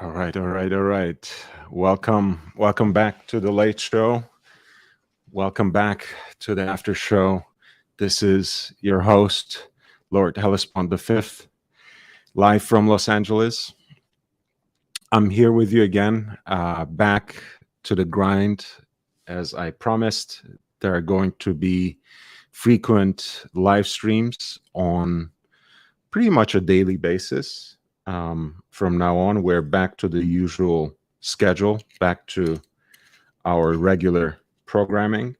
All right. Welcome back to the late show. Welcome back to the after show. This is your host, Lord Hellespont V, live from Los Angeles. I'm here with you again, back to the grind. As I promised, there are going to be frequent live streams on pretty much a daily basis. From now on, we're back to the usual schedule, back to our regular programming.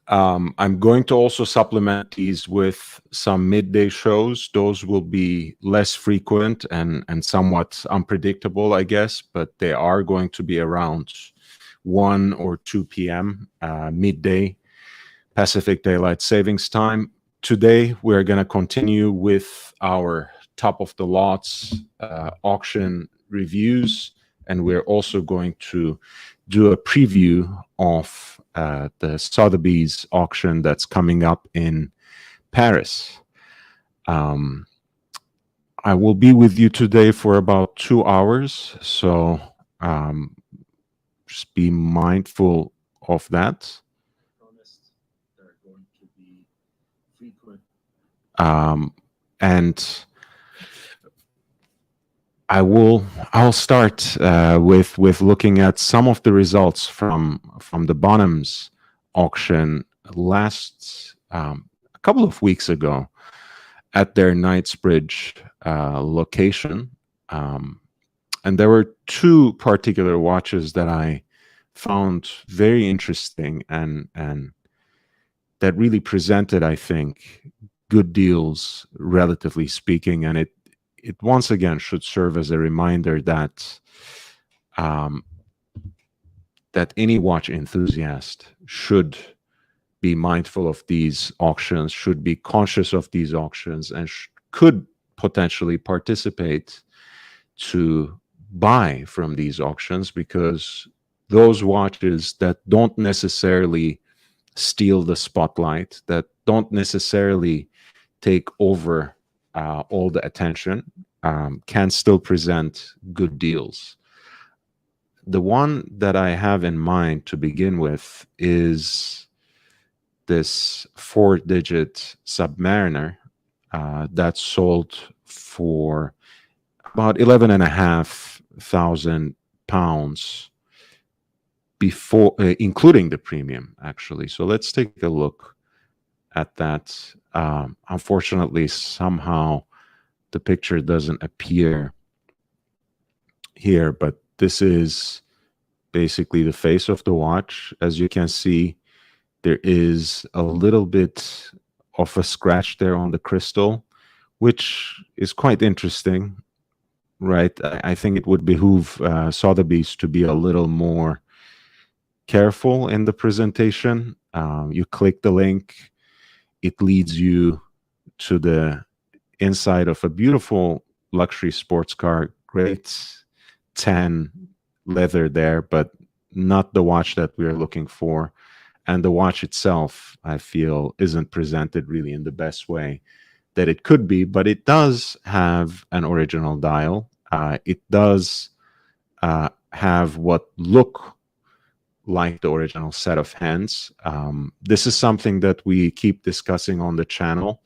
I'm going to also supplement these with some midday shows. Those will be less frequent and somewhat unpredictable, I guess, but they are going to be around 1 or 2 p.m. Midday Pacific Daylight Savings Time. Today, we're going to continue with our top of the lots auction reviews, and we're also going to do a preview of the Sotheby's auction that's coming up in Paris. I will be with you today for about 2 hours, so just be mindful of that. And I'll start with looking at some of the results from the Bonhams auction last a couple of weeks ago at their Knightsbridge location, and there were 2 particular watches that I found very interesting and that really presented, I think, good deals, relatively speaking, and it once again should serve as a reminder that that any watch enthusiast should be mindful of these auctions, should be conscious of these auctions, and could potentially participate to buy from these auctions, because those watches that don't necessarily steal the spotlight, that don't necessarily take over all the attention, can still present good deals. The one that I have in mind to begin with is this 4-digit Submariner that sold for about £11,500 before, including the premium, actually. So let's take a look at that. Unfortunately, somehow the picture doesn't appear here, but this is basically the face of the watch. As you can see, there is a little bit of a scratch there on the crystal, which is quite interesting, right? I think it would behoove Sotheby's to be a little more careful in the presentation. You click the link, it leads you to the inside of a beautiful luxury sports car, great tan leather there, but not the watch that we're looking for. And the watch itself, I feel, isn't presented really in the best way that it could be, but it does have an original dial. It does have what look like the original set of hands. This is something that we keep discussing on the channel.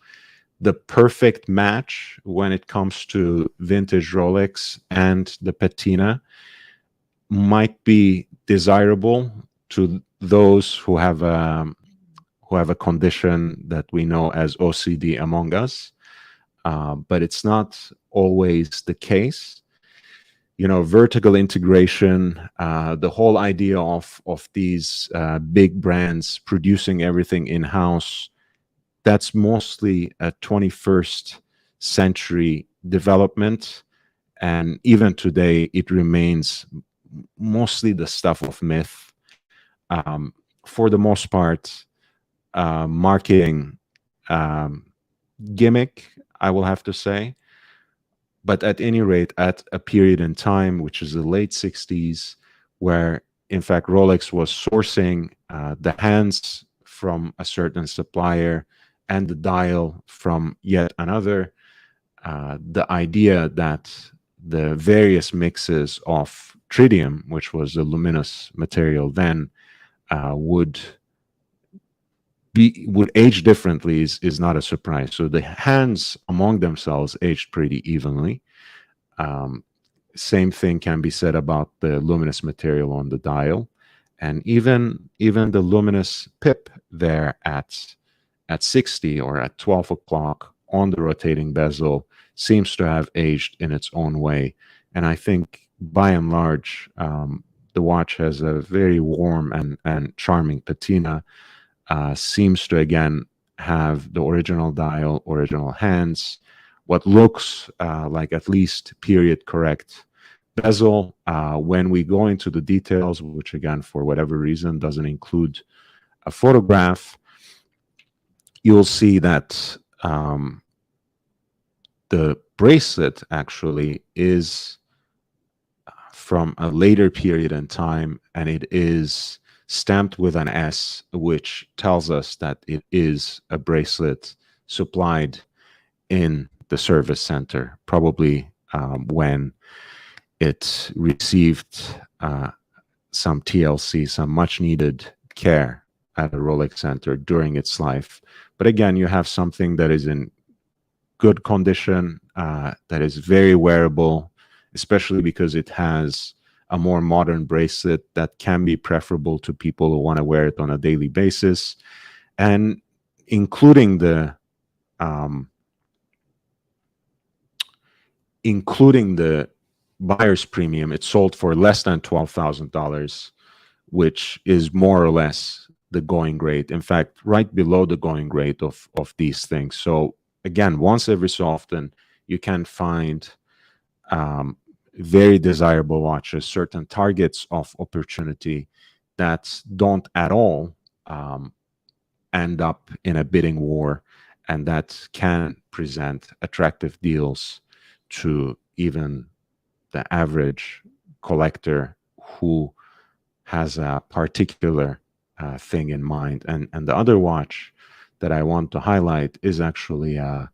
The perfect match when it comes to vintage Rolex and the patina might be desirable to those who have a condition that we know as OCD among us, but it's not always the case. You know, vertical integration, the whole idea of these big brands producing everything in-house, that's mostly a 21st century development. And even today, it remains mostly the stuff of myth. For the most part, marketing gimmick, I will have to say. But at any rate, at a period in time, which is the late 60s, where in fact Rolex was sourcing the hands from a certain supplier and the dial from yet another, the idea that the various mixes of tritium, which was the luminous material then, would age differently is not a surprise. So the hands among themselves aged pretty evenly. Same thing can be said about the luminous material on the dial, and even the luminous pip there at 60 or at 12 o'clock on the rotating bezel seems to have aged in its own way. And I think by and large, the watch has a very warm and charming patina. Seems to again have the original dial, original hands, what looks like at least period correct bezel. When we go into the details, which again, for whatever reason, doesn't include a photograph, you'll see that the bracelet actually is from a later period in time, and it is stamped with an S, which tells us that it is a bracelet supplied in the service center, probably when it received some TLC, some much needed care at a Rolex center during its life. But again, you have something that is in good condition, that is very wearable, especially because it has a more modern bracelet that can be preferable to people who want to wear it on a daily basis. And including the buyer's premium, it sold for less than $12,000, which is more or less the going rate. In fact, right below the going rate of these things. So again, once every so often, you can find very desirable watches, certain targets of opportunity that don't at all end up in a bidding war, and that can present attractive deals to even the average collector who has a particular thing in mind. And the other watch that I want to highlight is actually a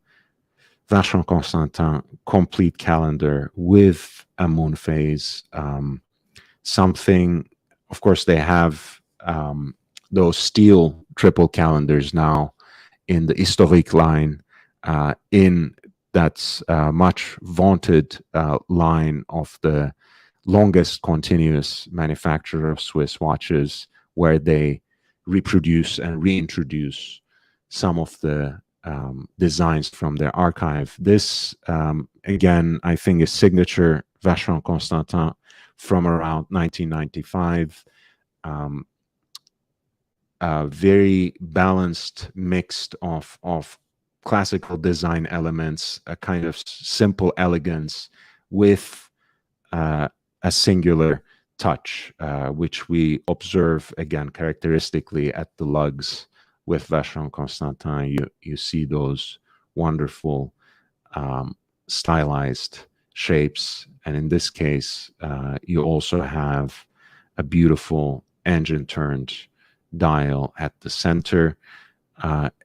Vacheron Constantin complete calendar with a moon phase. Something, of course, they have those steel triple calendars now in the Historique line, in that much vaunted line of the longest continuous manufacturer of Swiss watches, where they reproduce and reintroduce some of the designs from their archive. This, again, I think is signature Vacheron Constantin from around 1995. A very balanced mix of classical design elements, a kind of simple elegance with a singular touch, which we observe again characteristically at the lugs with Vacheron Constantin. You see those wonderful stylized shapes, and in this case, you also have a beautiful engine-turned dial at the center.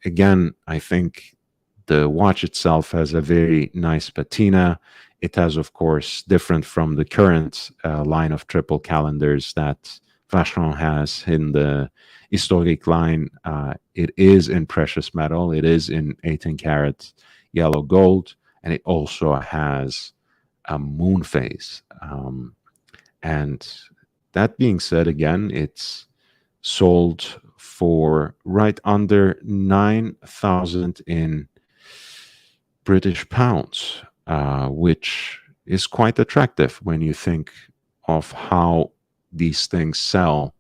Again, I think the watch itself has a very nice patina. It has, of course, different from the current line of triple calendars that Vacheron has in the Historique line. It is in precious metal. It is in 18-karat yellow gold, and it also has a moon phase. And that being said, again, it's sold for right under 9,000 in British pounds, which is quite attractive when you think of how these things sell,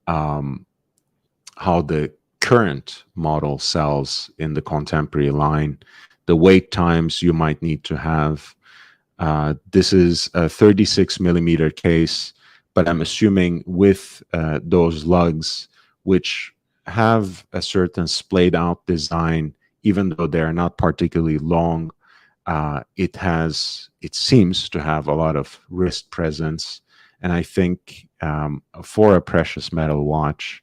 how the current model sells in the contemporary line, the wait times you might need to have. This is a 36 millimeter case, but I'm assuming with those lugs, which have a certain splayed out design, even though they're not particularly long, it seems to have a lot of wrist presence. And I think for a precious metal watch,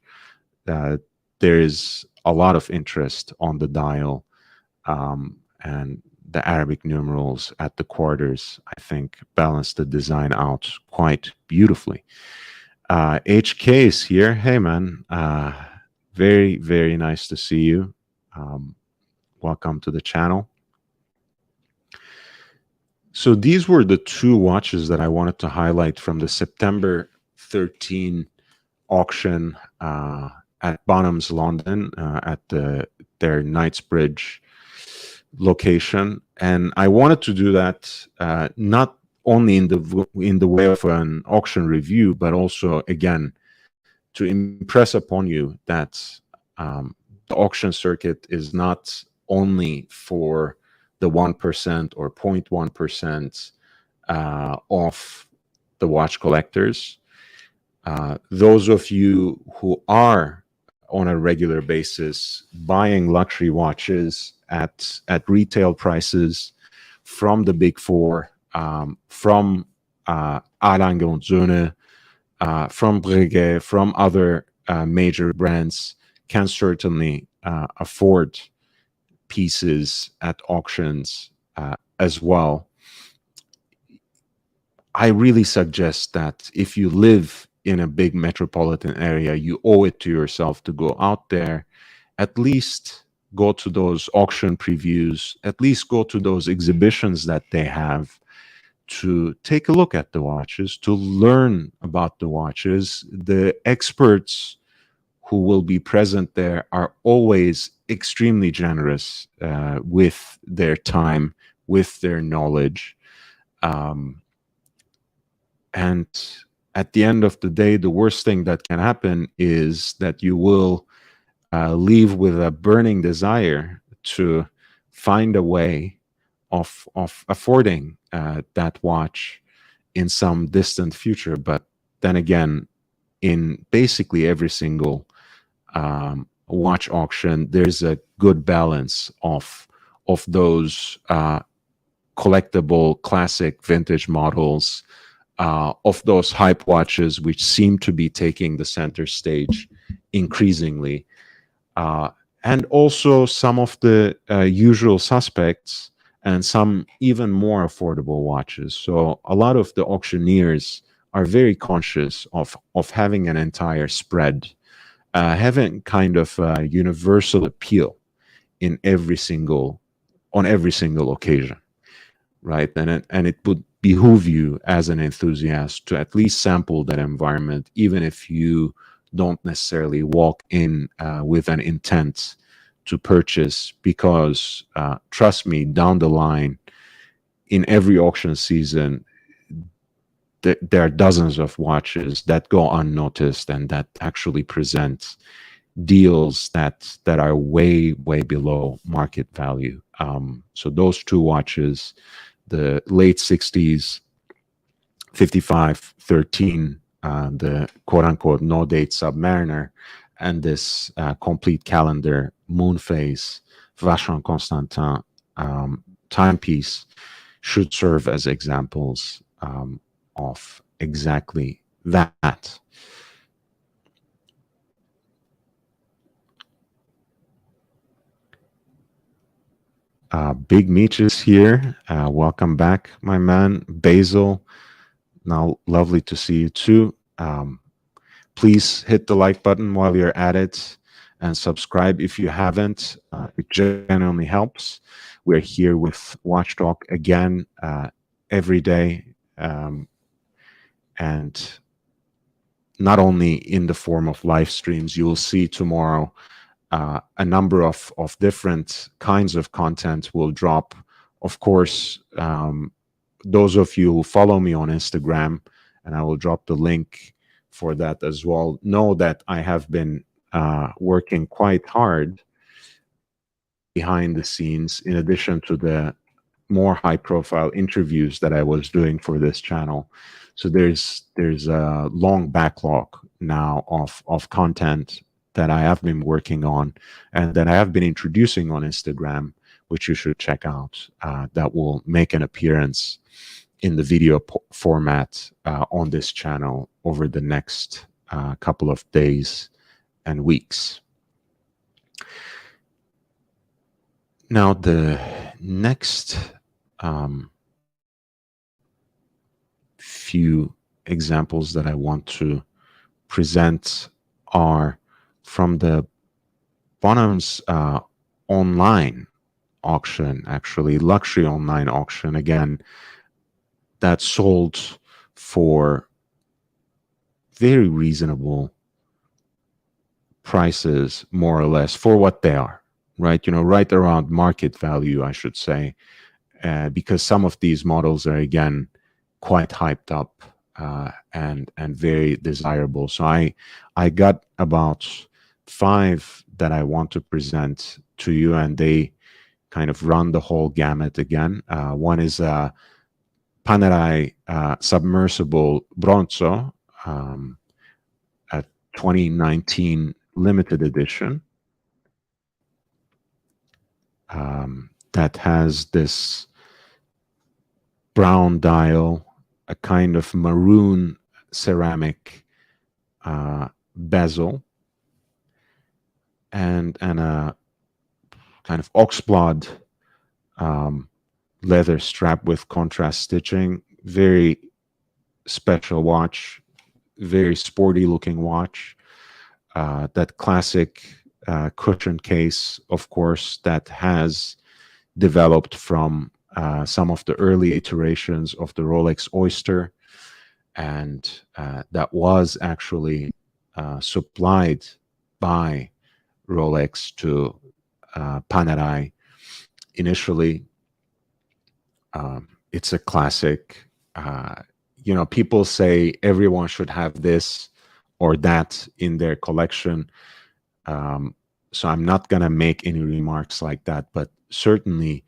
there is a lot of interest on the dial. And the Arabic numerals at the quarters, I think, balance the design out quite beautifully. HK is here. Hey, man. Very, very nice to see you. Welcome to the channel. So these were the two watches that I wanted to highlight from the September 13 auction at Bonhams, London, at their Knightsbridge location. And I wanted to do that not only in the way of an auction review, but also, again, to impress upon you that the auction circuit is not only for the 1% or 0.1% of the watch collectors. Those of you who are on a regular basis buying luxury watches at retail prices from the Big Four, from A. Lange & Söhne, from Breguet, from other major brands, can certainly afford pieces at auctions as well. I really suggest that if you live in a big metropolitan area, you owe it to yourself to go out there, at least go to those auction previews, at least go to those exhibitions that they have, to take a look at the watches, to learn about the watches. The experts who will be present there are always extremely generous with their time, with their knowledge. And at the end of the day, the worst thing that can happen is that you will leave with a burning desire to find a way of affording that watch in some distant future. But then again, in basically every single watch auction, there's a good balance of those collectible classic vintage models, of those hype watches, which seem to be taking the center stage increasingly, and also some of the usual suspects and some even more affordable watches. So a lot of the auctioneers are very conscious of having an entire spread, having kind of a universal appeal on every single occasion, right? And it would behoove you as an enthusiast to at least sample that environment, even if you don't necessarily walk in with an intent to purchase, because trust me, down the line, in every auction season, there are dozens of watches that go unnoticed and that actually present deals that are way below market value. So those two watches, the late 60s 5513, the quote-unquote no-date Submariner, and this complete calendar Moonphase Vacheron Constantin timepiece should serve as examples of exactly that. Big Meech is here. Welcome back, my man. Basil, now lovely to see you too. Please hit the like button while you're at it and subscribe if you haven't. It genuinely helps. We're here with Watch Talk again every day, and not only in the form of live streams. You will see tomorrow a number of different kinds of content will drop. Of course, those of you who follow me on Instagram, and I will drop the link for that as well, know that I have been working quite hard behind the scenes, in addition to the more high-profile interviews that I was doing for this channel. So there's a long backlog now of content that I have been working on and that I have been introducing on Instagram, which you should check out, that will make an appearance in the video format on this channel over the next couple of days and weeks. Now, the next few examples that I want to present are from the Bonham's online auction, actually, luxury online auction, again, that sold for very reasonable prices, more or less, for what they are, right? Right around market value, I should say, because some of these models are, again, quite hyped up and very desirable. So I got about 5 that I want to present to you, and they kind of run the whole gamut again. One is a Panerai submersible bronzo, a 2019 limited edition, that has this brown dial, a kind of maroon ceramic bezel, and a kind of oxblood leather strap with contrast stitching. Very special watch, very sporty looking watch. That classic cushion case, of course, that has developed from some of the early iterations of the Rolex Oyster, and that was actually supplied by Rolex to Panerai initially. It's a classic. People say everyone should have this or that in their collection. So I'm not going to make any remarks like that, but certainly,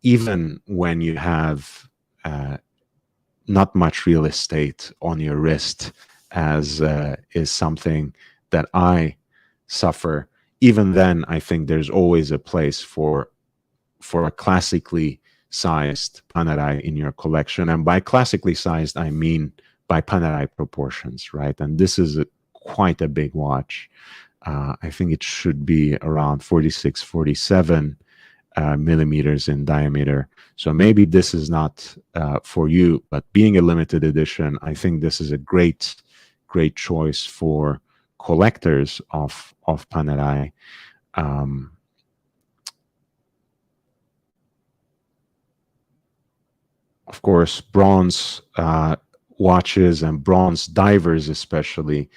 even when you have not much real estate on your wrist, as is something that I suffer, even then, I think there's always a place for a classically sized Panerai in your collection. And by classically sized, I mean by Panerai proportions, right? And this is quite a big watch. I think it should be around 46, 47 millimeters in diameter. So maybe this is not for you, but being a limited edition, I think this is a great choice for collectors of Panerai. Of course, bronze watches and bronze divers especially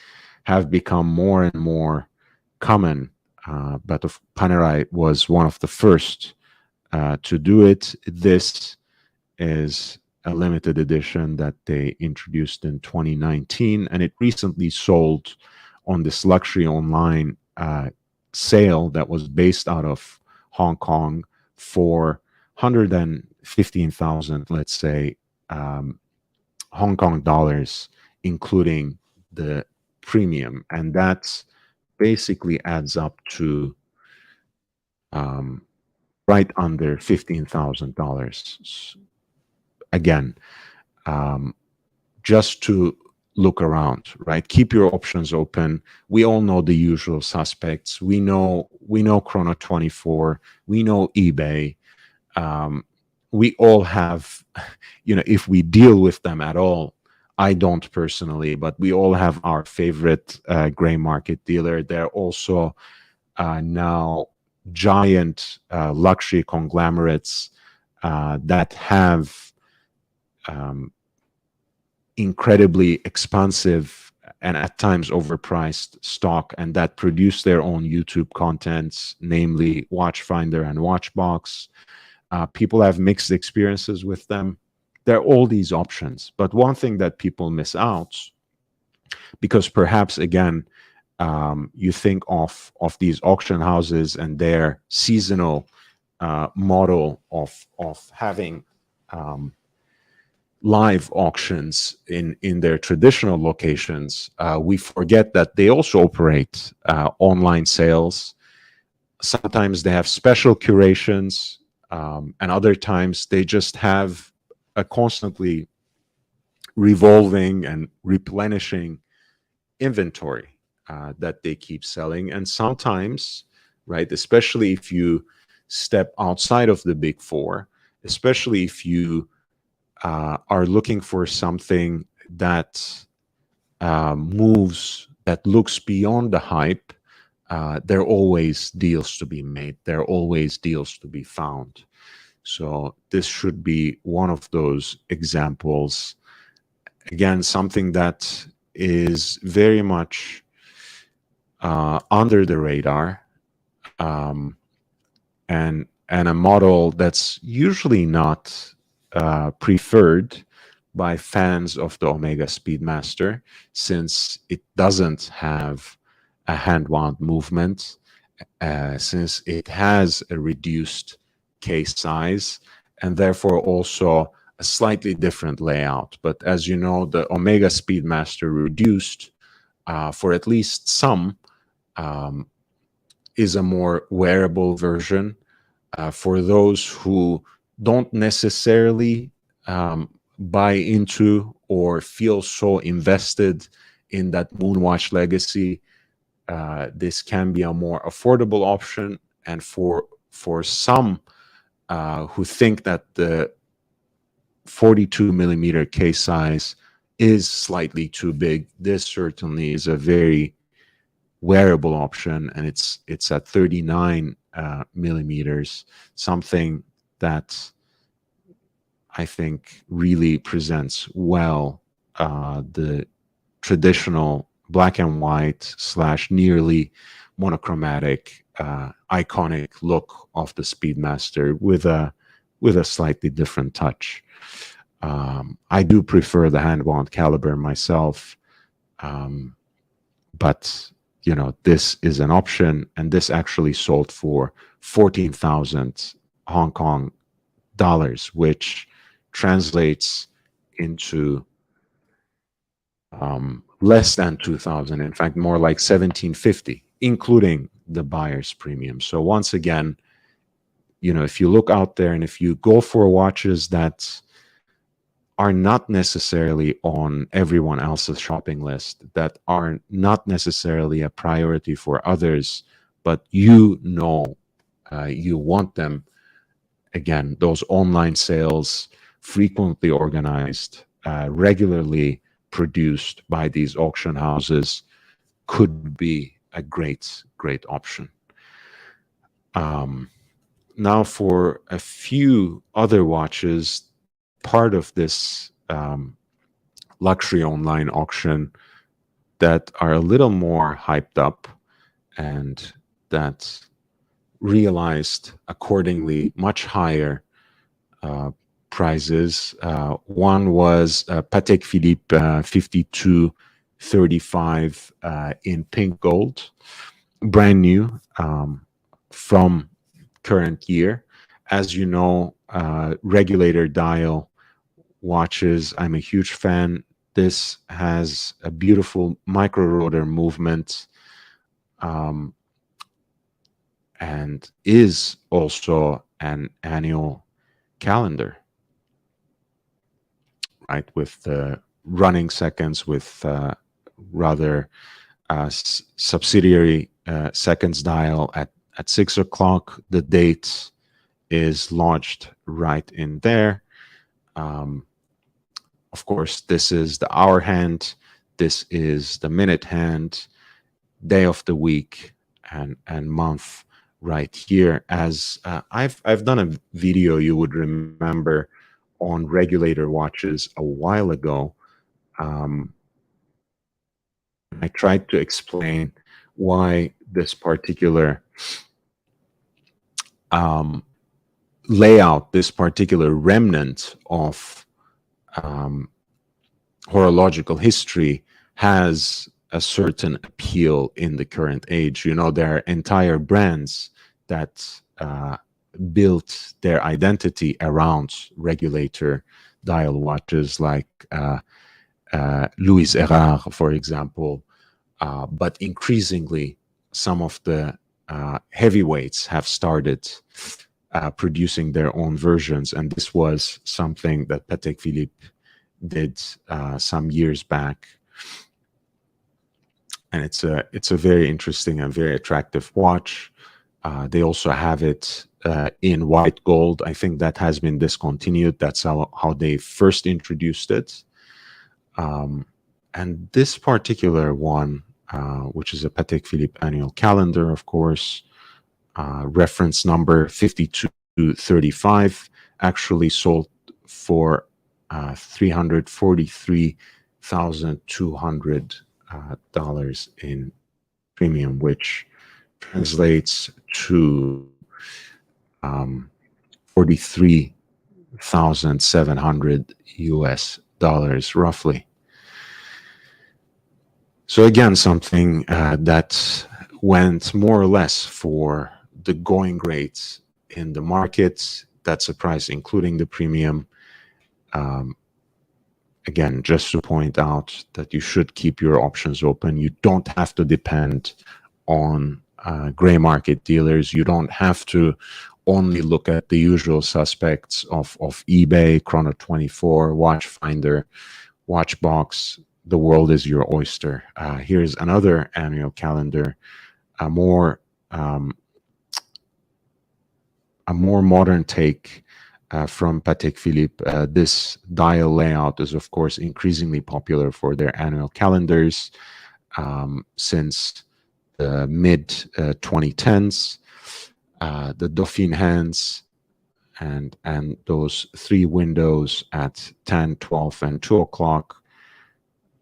have become more and more common, but Panerai was one of the first to do it. This is a limited edition that they introduced in 2019, and it recently sold on this luxury online sale that was based out of Hong Kong for 115,000, let's say, Hong Kong dollars, including the premium, and that basically adds up to right under $15,000. Again, just to look around, right? Keep your options open. We all know the usual suspects. We know Chrono24. We know eBay. We all have, if we deal with them at all. I don't personally, but we all have our favorite gray market dealer. They're also now giant luxury conglomerates that have incredibly expensive and at times overpriced stock, and that produce their own YouTube contents, namely Watchfinder and Watchbox. People have mixed experiences with them. There are all these options, but one thing that people miss out, because perhaps, again, you think of these auction houses and their seasonal model of having live auctions in their traditional locations. We forget that they also operate online sales. Sometimes they have special curations, and other times they just have a constantly revolving and replenishing inventory that they keep selling. And sometimes, right, especially if you step outside of the big four, especially if you are looking for something that moves, that looks beyond the hype. There are always deals to be made. There are always deals to be found. So this should be one of those examples. Again, something that is very much under the radar, and a model that's usually not preferred by fans of the Omega Speedmaster, since it doesn't have a hand-wound movement, since it has a reduced case size, and therefore also a slightly different layout. But as you know, the Omega Speedmaster Reduced, for at least some, is a more wearable version. For those who don't necessarily buy into or feel so invested in that Moonwatch legacy, this can be a more affordable option. And for some who think that the 42 millimeter case size is slightly too big, this certainly is a very wearable option, and it's at 39 millimeters, something that I think really presents well the traditional black and white / nearly monochromatic iconic look of the Speedmaster with a slightly different touch. I do prefer the hand-wound caliber myself, but you know, this is an option, and this actually sold for 14,000 Hong Kong dollars, which translates into less than 2,000, in fact, more like 1,750, including the buyer's premium. So once again, you know, if you look out there and if you go for watches that are not necessarily on everyone else's shopping list, that are not necessarily a priority for others, but you know you want them, again, those online sales, frequently organized, regularly produced by these auction houses, could be a great option. Now for a few other watches, part of this luxury online auction that are a little more hyped up and that realized accordingly much higher prizes. One was Patek Philippe 5235 in pink gold, brand new, from current year. As you know, regulator dial watches, I'm a huge fan. This has a beautiful micro rotor movement, and is also an annual calendar, right? With the running seconds, with rather subsidiary seconds dial at 6 o'clock. The date is lodged right in there. Of course, this is the hour hand, this is the minute hand, day of the week, and month right here. As I've done a video, you would remember, on regulator watches a while ago. I tried to explain why this particular layout, this particular remnant of horological history has a certain appeal in the current age. You know, there are entire brands that built their identity around regulator dial watches, like Louis Erard, for example. But increasingly, some of the heavyweights have started producing their own versions, and this was something that Patek Philippe did some years back. And it's a very interesting and very attractive watch. They also have it in white gold. I think that has been discontinued. That's how they first introduced it. And this particular one, which is a Patek Philippe annual calendar, of course, reference number 5235, actually sold for $343,200 in premium, which translates to 43,700 US dollars roughly. So again, something that went more or less for the going rates in the market. That's a price including the premium. Again, just to point out that you should keep your options open. You don't have to depend on gray market dealers. You don't have to only look at the usual suspects of eBay, Chrono24, Watchfinder, Watchbox. The world is your oyster. Here's another annual calendar, a more modern take from Patek Philippe. This dial layout is, of course, increasingly popular for their annual calendars since the mid 2010s. The Dauphine hands and those three windows at 10, 12, and 2 o'clock,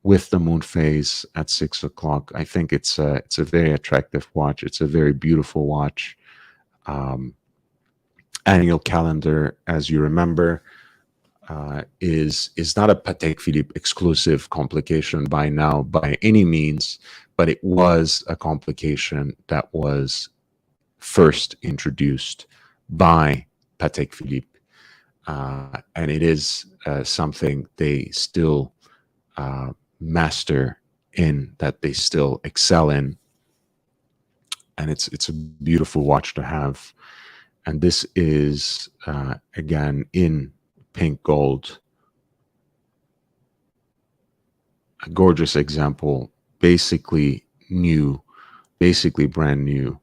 with the moon phase at 6 o'clock. I think it's a very attractive watch. It's a very beautiful watch. Annual calendar, as you remember, is not a Patek Philippe exclusive complication by now by any means, but it was a complication that was first introduced by Patek Philippe, and it is something they still master in, that they still excel in, and it's a beautiful watch to have. And this is again in pink gold, a gorgeous example, basically new, basically brand new,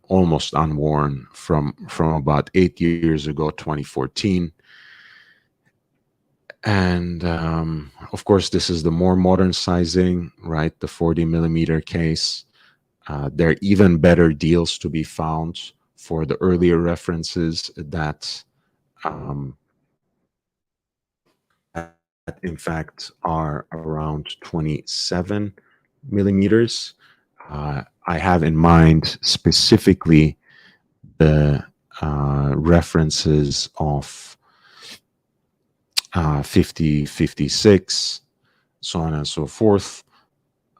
almost unworn from about 8 years ago, 2014. And of course, this is the more modern sizing, right? The 40 millimeter case. There are even better deals to be found for the earlier references that in fact are around 27 millimeters. I have in mind specifically the references of 50, 56, so on and so forth,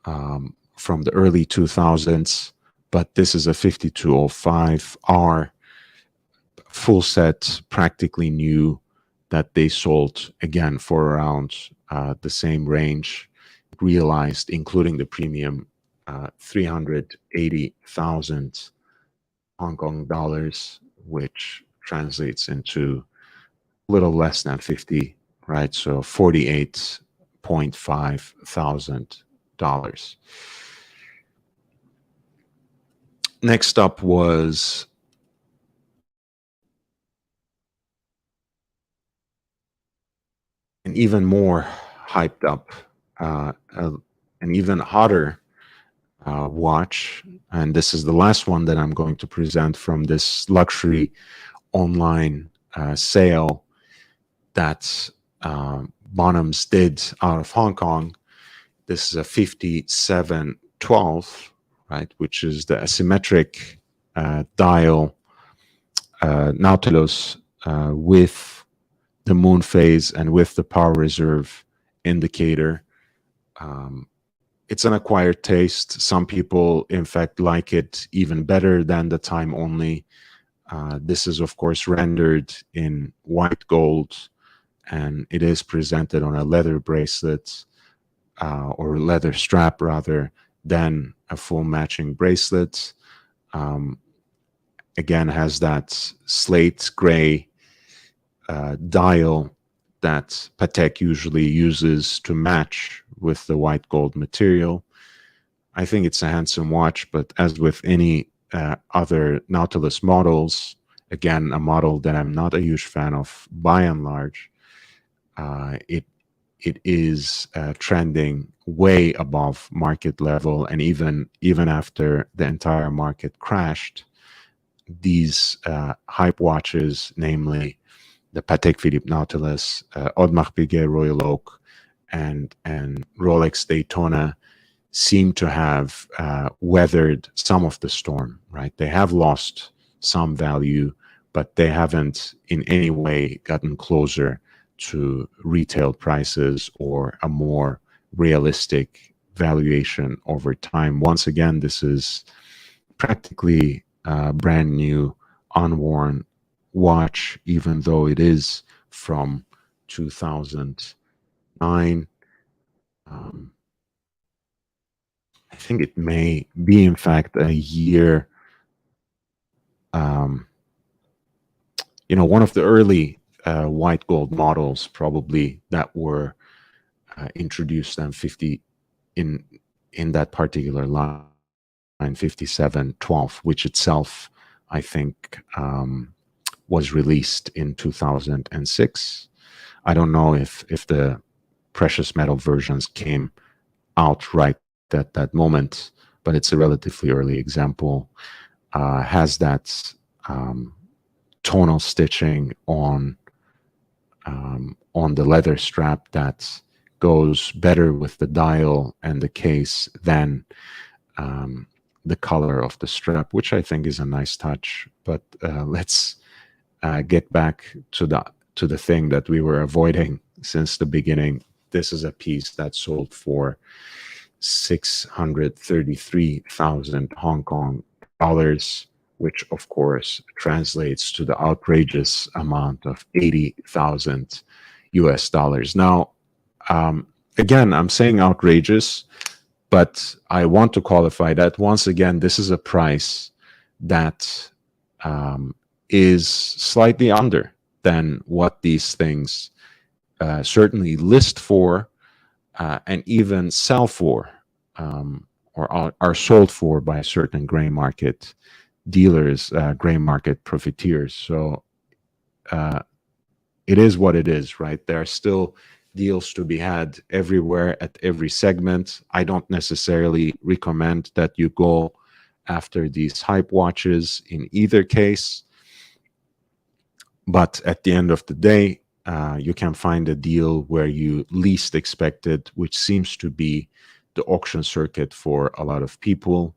from the early 2000s. But this is a 5205R full set, practically new, that they sold again for around the same range, realized, including the premium, 380,000 Hong Kong dollars, which translates into a little less than 50, right? So $48.5 thousand. Next up was an even more hyped up, an even hotter watch. And this is the last one that I'm going to present from this luxury online sale that Bonhams did out of Hong Kong. This is a 5712, right, which is the asymmetric dial Nautilus with the moon phase and with the power reserve indicator. It's an acquired taste. Some people, in fact, like it even better than the time only. This is, of course, rendered in white gold, and it is presented on a leather bracelet, or leather strap rather, than a full matching bracelet. Again, has that slate gray dial that Patek usually uses to match with the white gold material. I think it's a handsome watch, but as with any other Nautilus models. Again, a model that I'm not a huge fan of by and large. It is trending way above market level, and even after the entire market crashed, these hype watches, namely the Patek Philippe Nautilus, Audemars Piguet Royal Oak, and Rolex Daytona, seem to have weathered some of the storm, right? They have lost some value, but they haven't in any way gotten closer to retail prices or a more realistic valuation over time. Once again, this is practically a brand new, unworn watch, even though it is from 2009. I think it may be, in fact, a year. One of the early white gold models, probably, that were introduced in that particular line, 5712, which itself, I think, was released in 2006. I don't know if the precious metal versions came out right at that moment, but it's a relatively early example. Has that tonal stitching on the leather strap that goes better with the dial and the case than the color of the strap, which I think is a nice touch. But let's get back to the thing that we were avoiding since the beginning. This is a piece that sold for 633,000 Hong Kong dollars, which of course translates to the outrageous amount of 80,000 US dollars. Now, again, I'm saying outrageous, but I want to qualify that. Once again, this is a price that is slightly under than what these things certainly list for and even sell for, or are sold for by certain gray market dealers, gray market profiteers. So it is what it is, right? There are still deals to be had everywhere at every segment. I don't necessarily recommend that you go after these hype watches in either case. But at the end of the day, you can find a deal where you least expect it, which seems to be the auction circuit for a lot of people.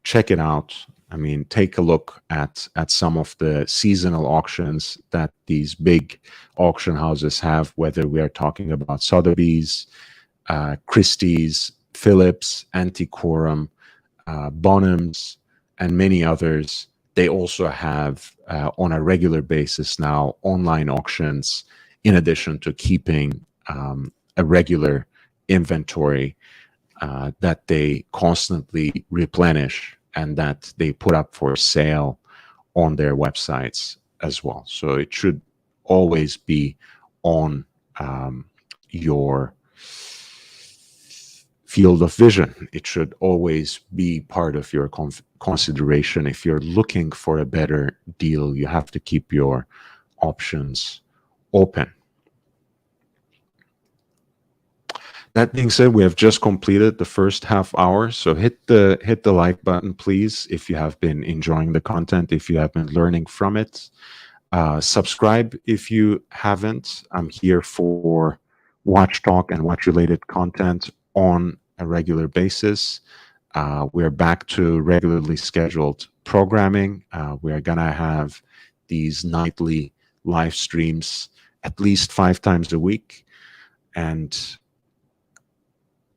Check it out. I mean, take a look at some of the seasonal auctions that these big auction houses have, whether we are talking about Sotheby's, Christie's, Philippe's, Antiquorum, Bonhams, and many others. They also have, on a regular basis now, online auctions, in addition to keeping a regular inventory that they constantly replenish and that they put up for sale on their websites as well. So it should always be on your field of vision. It should always be part of your consideration. If you're looking for a better deal, you have to keep your options open. That being said, we have just completed the first half hour, so hit the like button, please, if you have been enjoying the content, if you have been learning from it. Subscribe if you haven't. I'm here for watch talk and watch related content on a regular basis. We're back to regularly scheduled programming. We are gonna have these nightly live streams at least 5 times a week, and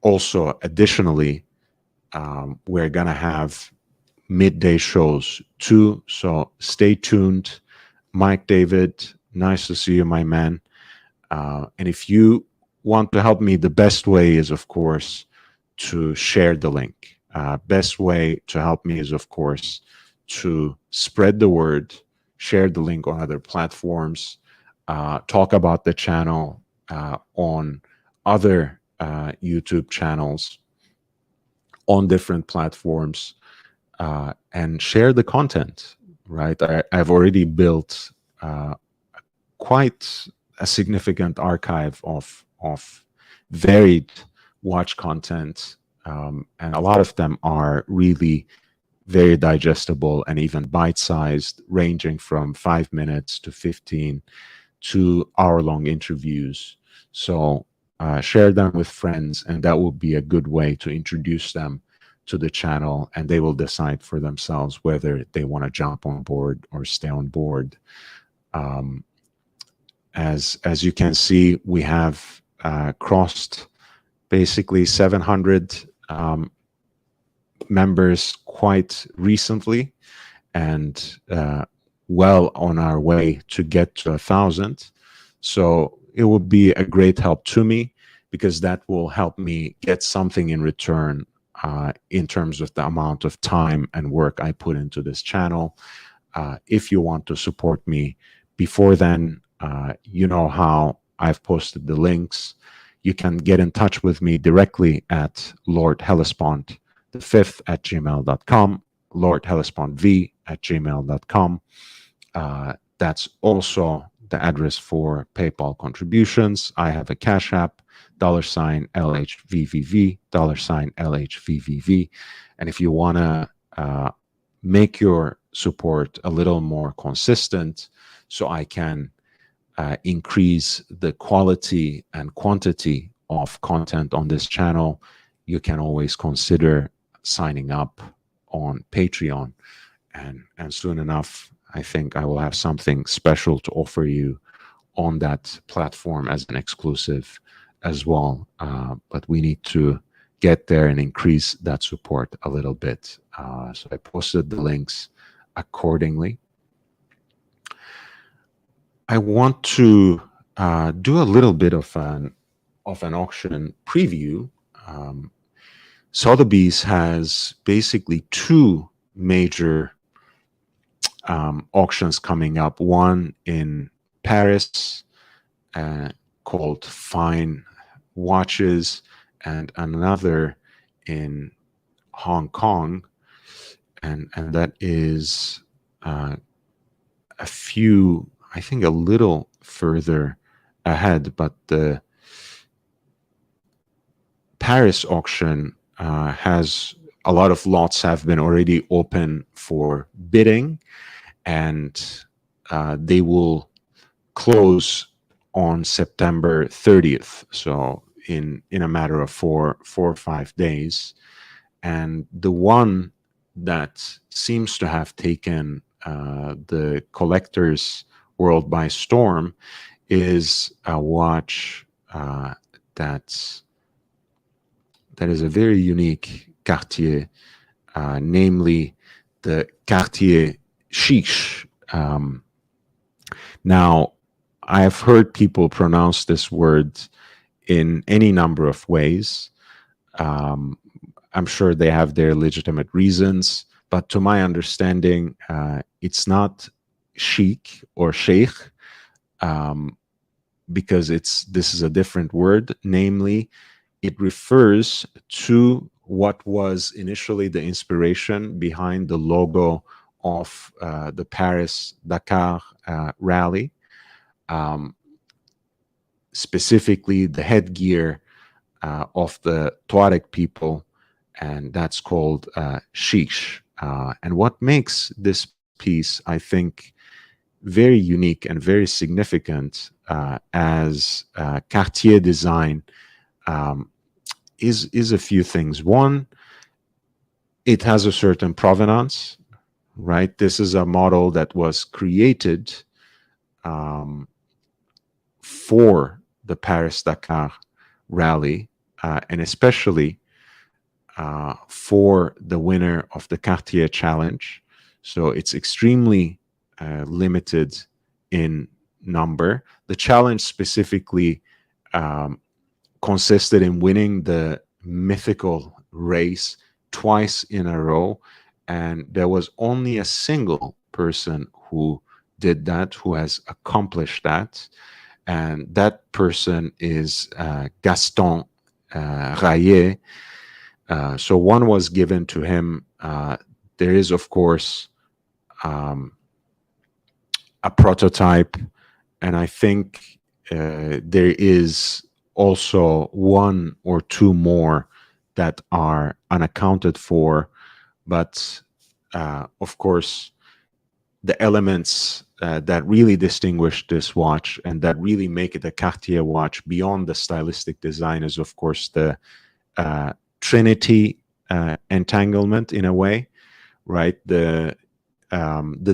also, additionally, we're going to have midday shows too. So stay tuned. Mike David, nice to see you, my man. And if you want to help me, the best way is, of course, to share the link. Best way to help me is, of course, to spread the word, share the link on other platforms, talk about the channel on other YouTube channels on different platforms. and share the content, right? I've already built quite a significant archive of varied watch content, and a lot of them are really very digestible and even bite-sized, ranging from 5 minutes to 15 to hour-long interviews. So share them with friends, and that will be a good way to introduce them to the channel, and they will decide for themselves whether they want to jump on board or stay on board. As you can see, we have crossed basically 700 members quite recently, and well on our way to get to 1,000. So it would be a great help to me, because that will help me get something in return in terms of the amount of time and work I put into this channel. If you want to support me before then, you know how. I've posted the links. You can get in touch with me directly at Lord Hellespont the 5th at gmail.com, Lord Hellespont V at gmail.com. That's also the address for PayPal contributions. I have a Cash App, $LHVVV, $LHVVV. And if you want to make your support a little more consistent, so I can increase the quality and quantity of content on this channel, you can always consider signing up on Patreon. And soon enough, I think I will have something special to offer you on that platform as an exclusive as well. But we need to get there and increase that support a little bit. So I posted the links accordingly. I want to do a little bit of an auction preview. Sotheby's has basically two major auctions coming up. One in Paris called Fine Watches, and another in Hong Kong, and that is a few, I think, a little further ahead. But the Paris auction has a lot of lots have been already open for bidding, and they will close on September 30th. So in a matter of four or 5 days. And the one that seems to have taken the collectors' world by storm is a watch that is a very unique Cartier, namely the Cartier Chiche. Now, I have heard people pronounce this word in any number of ways. I'm sure they have their legitimate reasons, but to my understanding, it's not chic or sheikh, because this is a different word. Namely, it refers to what was initially the inspiration behind the logo of the Paris-Dakar rally, specifically the headgear of the Tuareg people, and that's called chiche. And what makes this piece, I think, very unique and very significant as Cartier design is a few things. One, it has a certain provenance, right? This is a model that was created for the Paris-Dakar rally, and especially for the winner of the Cartier Challenge. So it's extremely limited in number. The challenge specifically consisted in winning the mythical race twice in a row, and there was only a single person who did that, who has accomplished that, and that person is Gaston Rayet. So one was given to him There is, of course, a prototype, and I think there is also one or two more that are unaccounted for. But of course, the elements that really distinguish this watch and that really make it a Cartier watch beyond the stylistic design is, of course, the Trinity entanglement in a way, right? The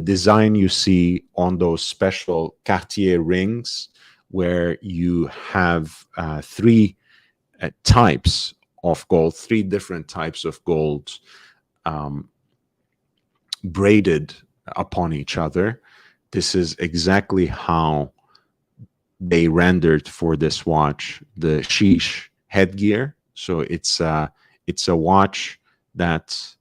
design you see on those special Cartier rings, where you have three types of gold, three different types of gold braided upon each other. This is exactly how they rendered for this watch the sheesh headgear. So it's a watch that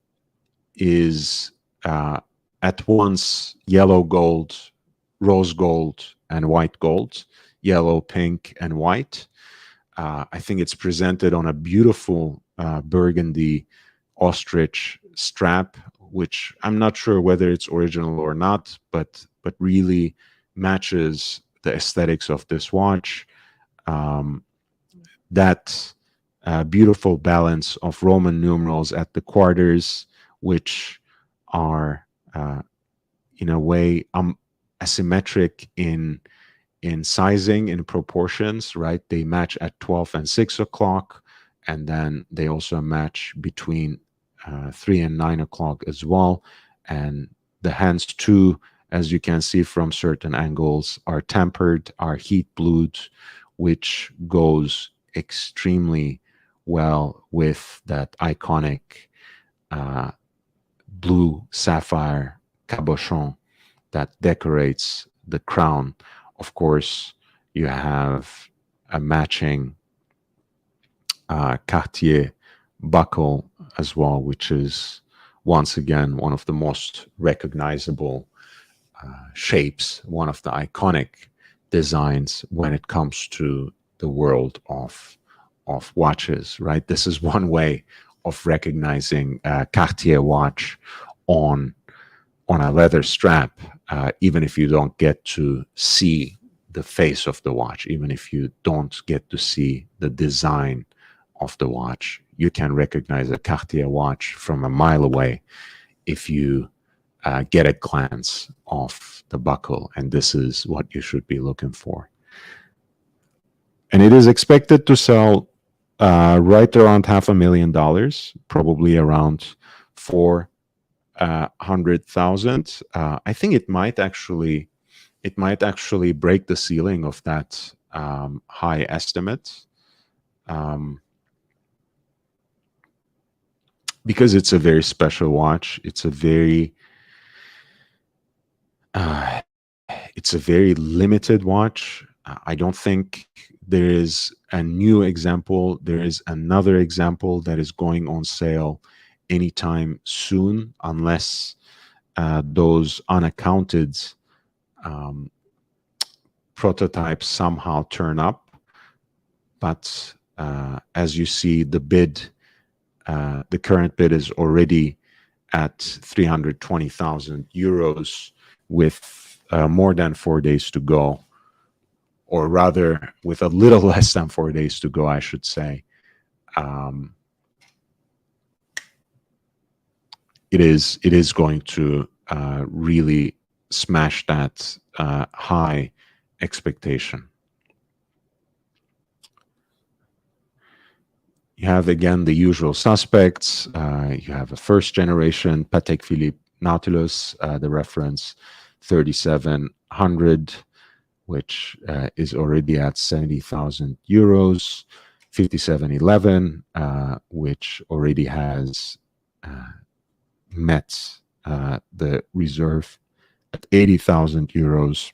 is at once yellow gold, rose gold, and white gold, yellow, pink, and white. I think it's presented on a beautiful burgundy ostrich strap, which I'm not sure whether it's original or not, but really matches the aesthetics of this watch. That beautiful balance of Roman numerals at the quarters, which are in a way asymmetric in sizing, in proportions, right? They match at 12 and 6 o'clock, and then they also match between 3 and 9 o'clock as well. And the hands too, as you can see from certain angles, are tempered, are heat blued, which goes extremely well with that iconic blue sapphire cabochon that decorates the crown. Of course, you have a matching Cartier buckle as well, which is once again one of the most recognizable shapes, one of the iconic designs when it comes to the world of watches, right? This is one way of recognizing a Cartier watch on a leather strap, even if you don't get to see the face of the watch, even if you don't get to see the design of the watch. You can recognize a Cartier watch from a mile away if you get a glance of the buckle, and this is what you should be looking for. And it is expected to sell right around $500,000, probably around 400,000. I think it might actually break the ceiling of that high estimate, because it's a very special watch. It's a very limited watch. I don't think there is a new example. There is another example that is going on sale anytime soon, unless those unaccounted prototypes somehow turn up. But as you see, the bid, the current bid is already at 320,000 euros with more than 4 days to go, or rather with a little less than 4 days to go, I should say. It is going to really smash that high expectation. You have, again, the usual suspects. You have a first generation Patek Philippe Nautilus, the reference 3700, which is already at 70,000 euros. 5711, which already has met the reserve at 80,000 euros.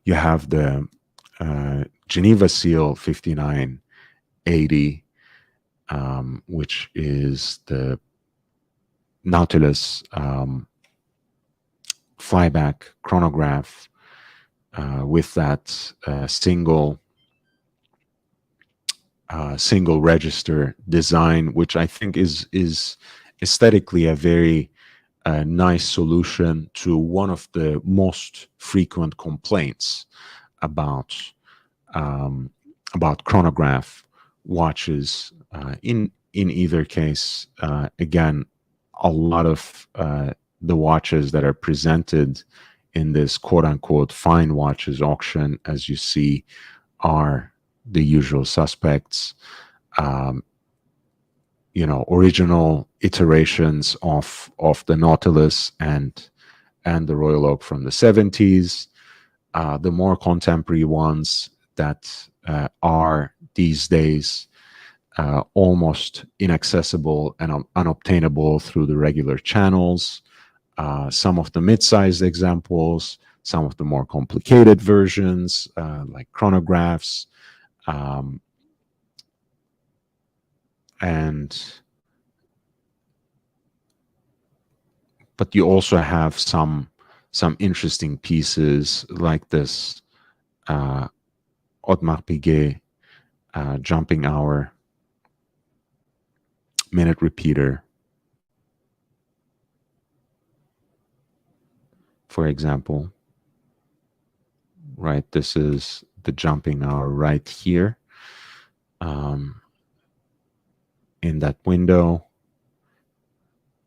You have the Geneva Seal 5980, which is the Nautilus Flyback Chronograph with that single register design, which I think is aesthetically a very nice solution to one of the most frequent complaints about chronograph watches. In either case, again, a lot of the watches that are presented in this quote-unquote fine watches auction, as you see, are the usual suspects. Original iterations of the Nautilus and the Royal Oak from the 70s. The more contemporary ones that are these days almost inaccessible and unobtainable through the regular channels. Some of the mid-sized examples, some of the more complicated versions, like chronographs, but you also have some interesting pieces like this Oddmark Pigue jumping hour minute repeater, for example. Right, this is the jumping hour right here in that window.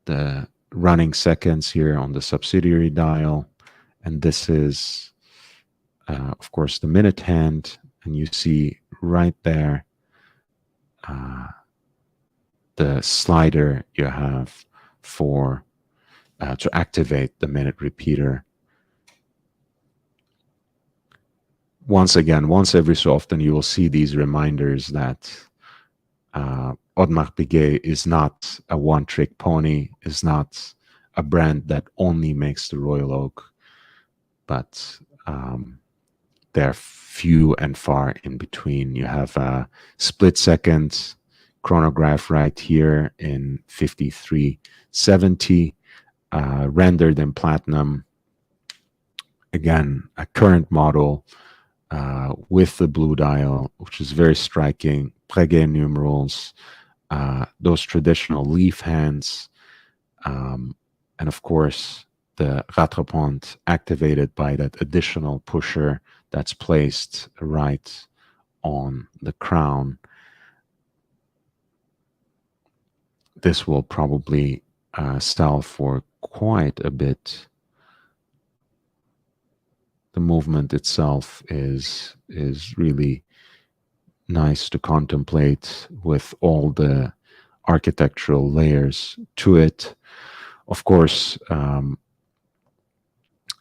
The running seconds here on the subsidiary dial, and this is of course the minute hand, and you see right there the slider you have for to activate the minute repeater. Once every so often, you will see these reminders that Oddmark Pigue is not a one-trick pony, is not a brand that only makes the Royal Oak, but they're few and far in between. You have a split-second chronograph right here in 5370, rendered in platinum. Again, a current model with the blue dial, which is very striking. Pigue numerals, those traditional leaf hands, and of course the rattrapante activated by that additional pusher that's placed right on the crown. This will probably sell for quite a bit. The movement itself is really nice to contemplate with all the architectural layers to it. Of course,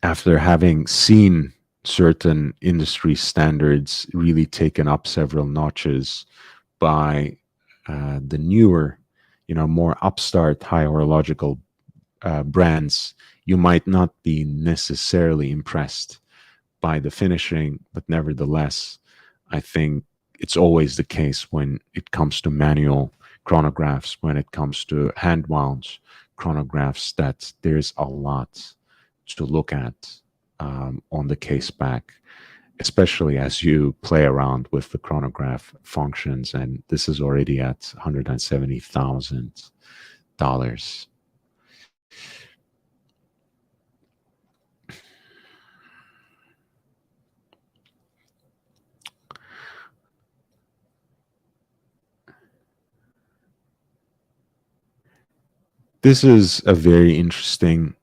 after having seen certain industry standards really taken up several notches by the newer, more upstart high horological brands, you might not be necessarily impressed by the finishing, but nevertheless, I think it's always the case when it comes to manual chronographs, when it comes to hand-wound chronographs, that there's a lot to look at on the case back, especially as you play around with the chronograph functions, and this is already at $170,000. This is a very interesting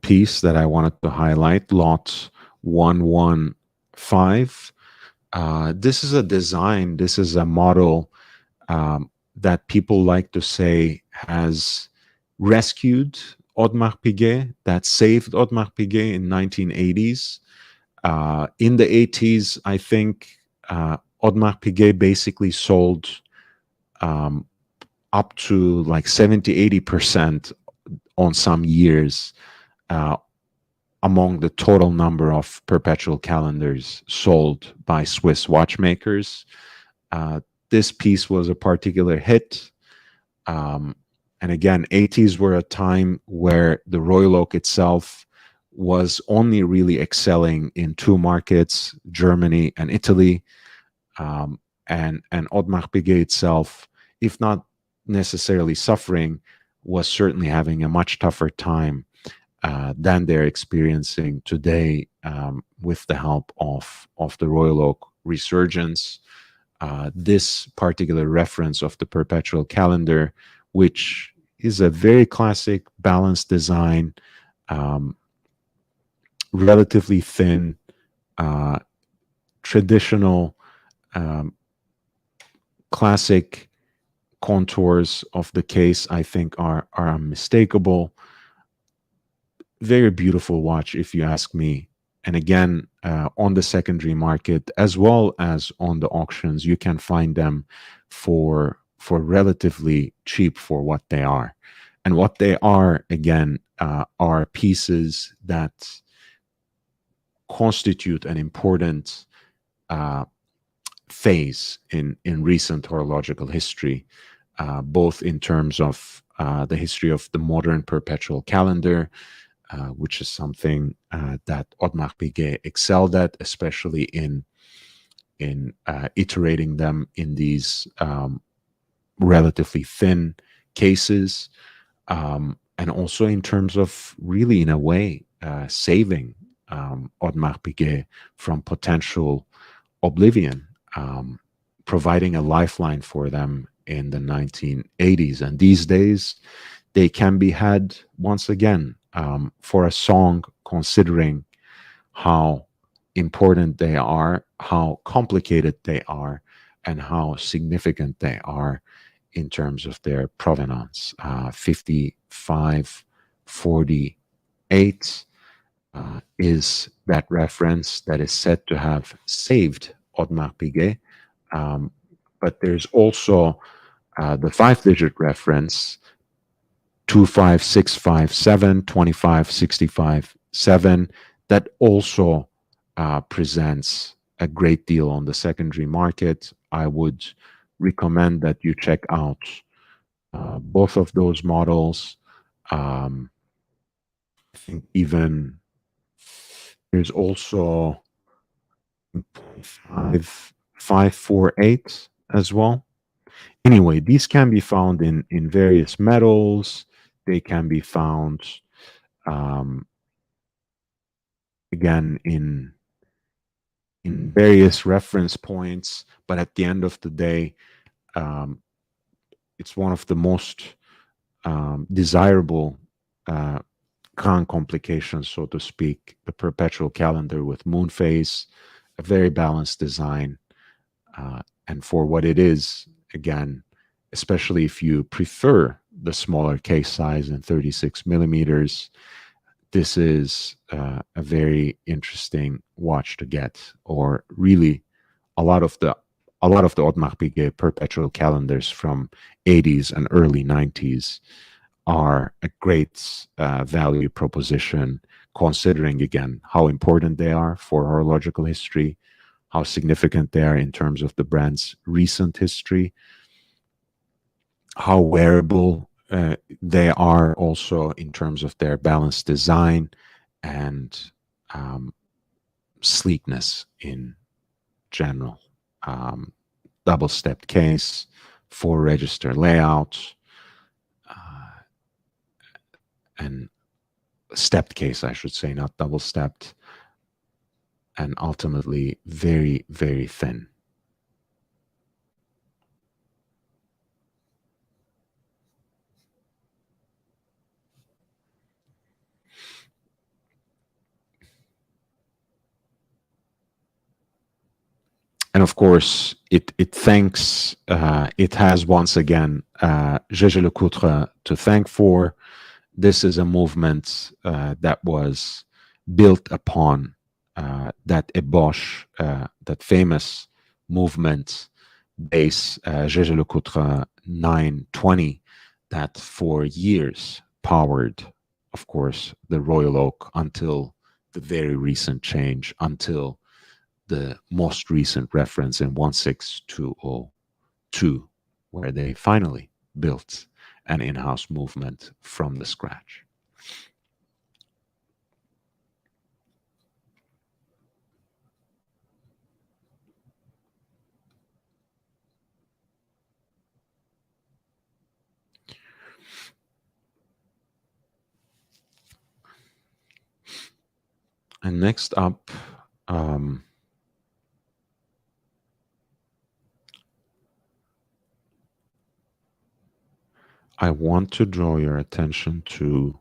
piece that I wanted to highlight, lot 115. This is a design, this is a model that people like to say has rescued Oddmark Pigue, that saved Oddmark Pigue in 1980s. In the 80s, I think Oddmark Pigue basically sold up to like 70-80% on some years among the total number of perpetual calendars sold by Swiss watchmakers. This piece was a particular hit. And again, 80s were a time where the Royal Oak itself was only really excelling in two markets, Germany and Italy. And Oddmark Pigue itself, if not necessarily suffering, was certainly having a much tougher time than they're experiencing today with the help of the Royal Oak resurgence. This particular reference of the Perpetual calendar, which is a very classic balanced design, relatively thin, traditional, classic contours of the case, I think are unmistakable. Very beautiful watch, if you ask me. And again, on the secondary market as well as on the auctions, you can find them for relatively cheap for what they are. And what they are, again, are pieces that constitute an important phase in recent horological history, both in terms of the history of the modern perpetual calendar, which is something that Oddmark Pigue excelled at, especially in iterating them in these relatively thin cases, and also in terms of really, in a way, saving Oddmark Pigue from potential oblivion, providing a lifeline for them in the 1980s. And these days, they can be had once again for a song, considering how important they are, how complicated they are, and how significant they are in terms of their provenance. 5548 is that reference that is said to have saved Oddmark Pigue. But there's also the 5-digit reference 25657, 25657, that also presents a great deal on the secondary market. I would recommend that you check out both of those models. I think even there's also 548 as well. Anyway, these can be found in various metals. They can be found um, again in various reference points, but at the end of the day, um, it's one of the most desirable crown complications, so to speak, the perpetual calendar with moon phase, a very balanced design, and for what it is, again, especially if you prefer the smaller case size in 36 millimeters, this is a very interesting watch to get. Or really, a lot of the Audemars Piguet perpetual calendars from 80s and early 90s are a great value proposition, considering again how important they are for horological history, how significant they are in terms of the brand's recent history, how wearable they are also in terms of their balanced design and sleekness in general. Double-stepped case, 4-register layout, and stepped case, I should say, not double-stepped, and ultimately very, very thin. And of course, it thanks, it has once again Gégé Lecoutre to thank for. This is a movement that was built upon that ébauche, that famous movement base, Gégé Lecoutre 920, that for years powered, of course, the Royal Oak until the very recent change, until the most recent reference in 16202, where they finally built an in-house movement from the scratch. And next up, um, I want to draw your attention to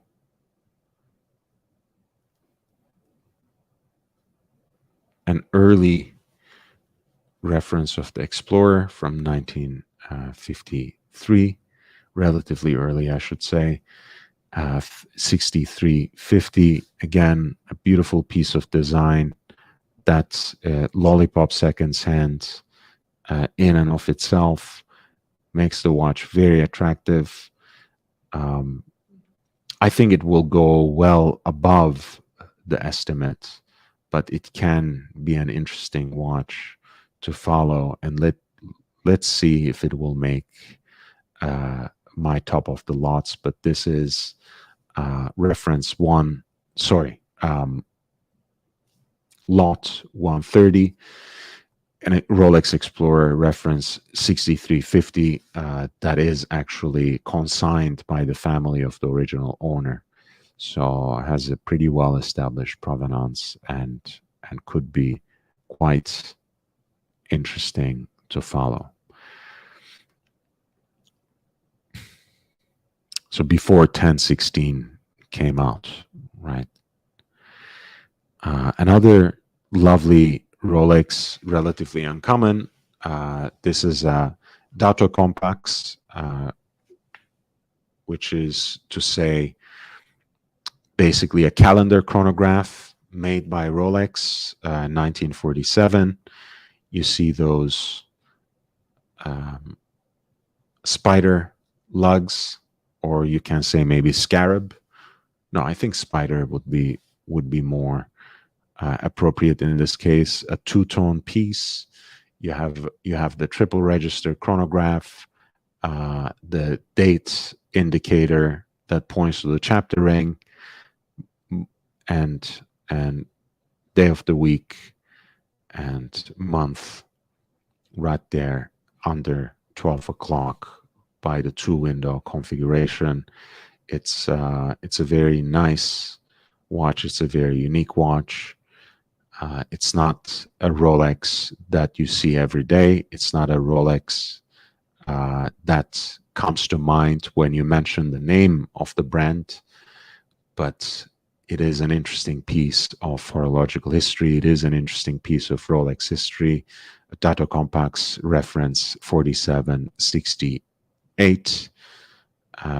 an early reference of the Explorer from 1953, relatively early, I should say, 6350. Again, a beautiful piece of design. That lollipop seconds hand in and of itself makes the watch very attractive. I think it will go well above the estimate, but it can be an interesting watch to follow. And let's see if it will make my top of the lots. But this is reference one, sorry, lot 130, and a Rolex Explorer reference 6350 that is actually consigned by the family of the original owner. So it has a pretty well established provenance and could be quite interesting to follow. So before 1016 came out, right? Another lovely Rolex, relatively uncommon. This is a Dato Compax, which is to say basically a calendar chronograph made by Rolex, 1947. You see those spider lugs, or you can say maybe scarab. No, I think spider would be more appropriate in this case. A two-tone piece. You have the triple register chronograph, the date indicator that points to the chapter ring, and day of the week and month right there under 12 o'clock by the two-window configuration. It's a very nice watch. It's a very unique watch. It's not a Rolex that you see every day. It's not a Rolex that comes to mind when you mention the name of the brand, but it is an interesting piece of horological history. It is an interesting piece of Rolex history. Dato Compax reference 4768.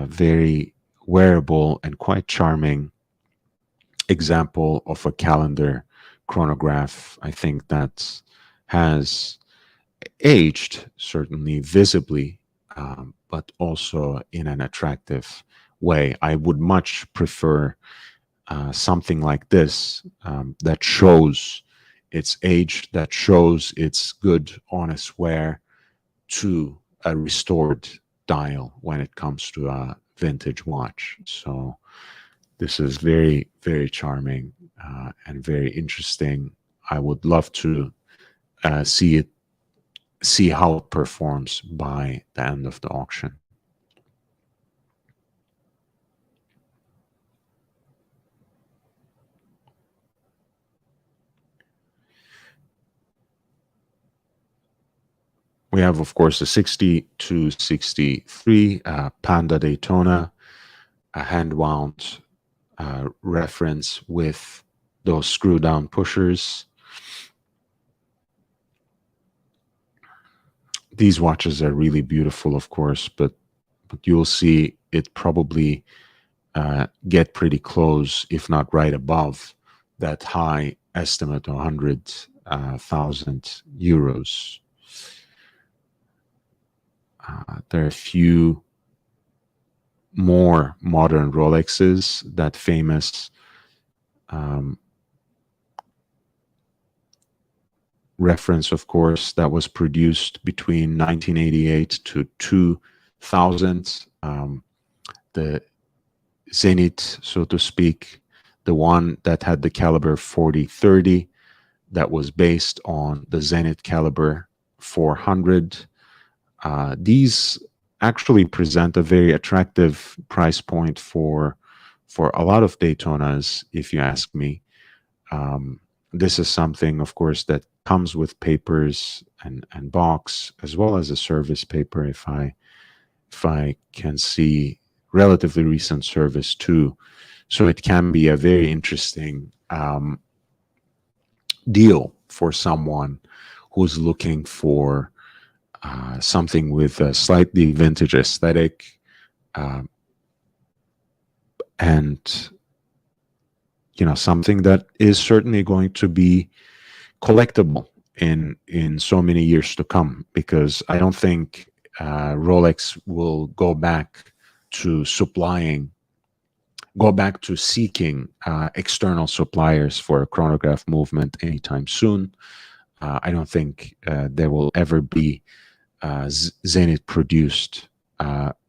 Very wearable and quite charming example of a calendar chronograph. I think that has aged certainly visibly, but also in an attractive way. I would much prefer something like this that shows its age, that shows its good, honest wear, to a restored dial when it comes to a vintage watch. So this is very, very charming and very interesting. I would love to see how it performs by the end of the auction. We have, of course, the 60 to 63 Panda Daytona, a hand-wound reference with those screw-down pushers. These watches are really beautiful, of course, but you'll see it probably get pretty close, if not right above, that high estimate of 100,000 euros. There are a few more modern Rolexes. That famous reference, of course, that was produced between 1988 to 2000. The Zenith, so to speak, the one that had the caliber 4030, that was based on the Zenith caliber 400. These actually present a very attractive price point for a lot of Daytonas, if you ask me. This is something, of course, that comes with papers and box, as well as a service paper, if I can see relatively recent service too. So it can be a very interesting deal for someone who's looking for something with a slightly vintage aesthetic, and something that is certainly going to be collectible in so many years to come, because I don't think Rolex will go back to seeking external suppliers for a chronograph movement anytime soon. I don't think there will ever be Zenith produced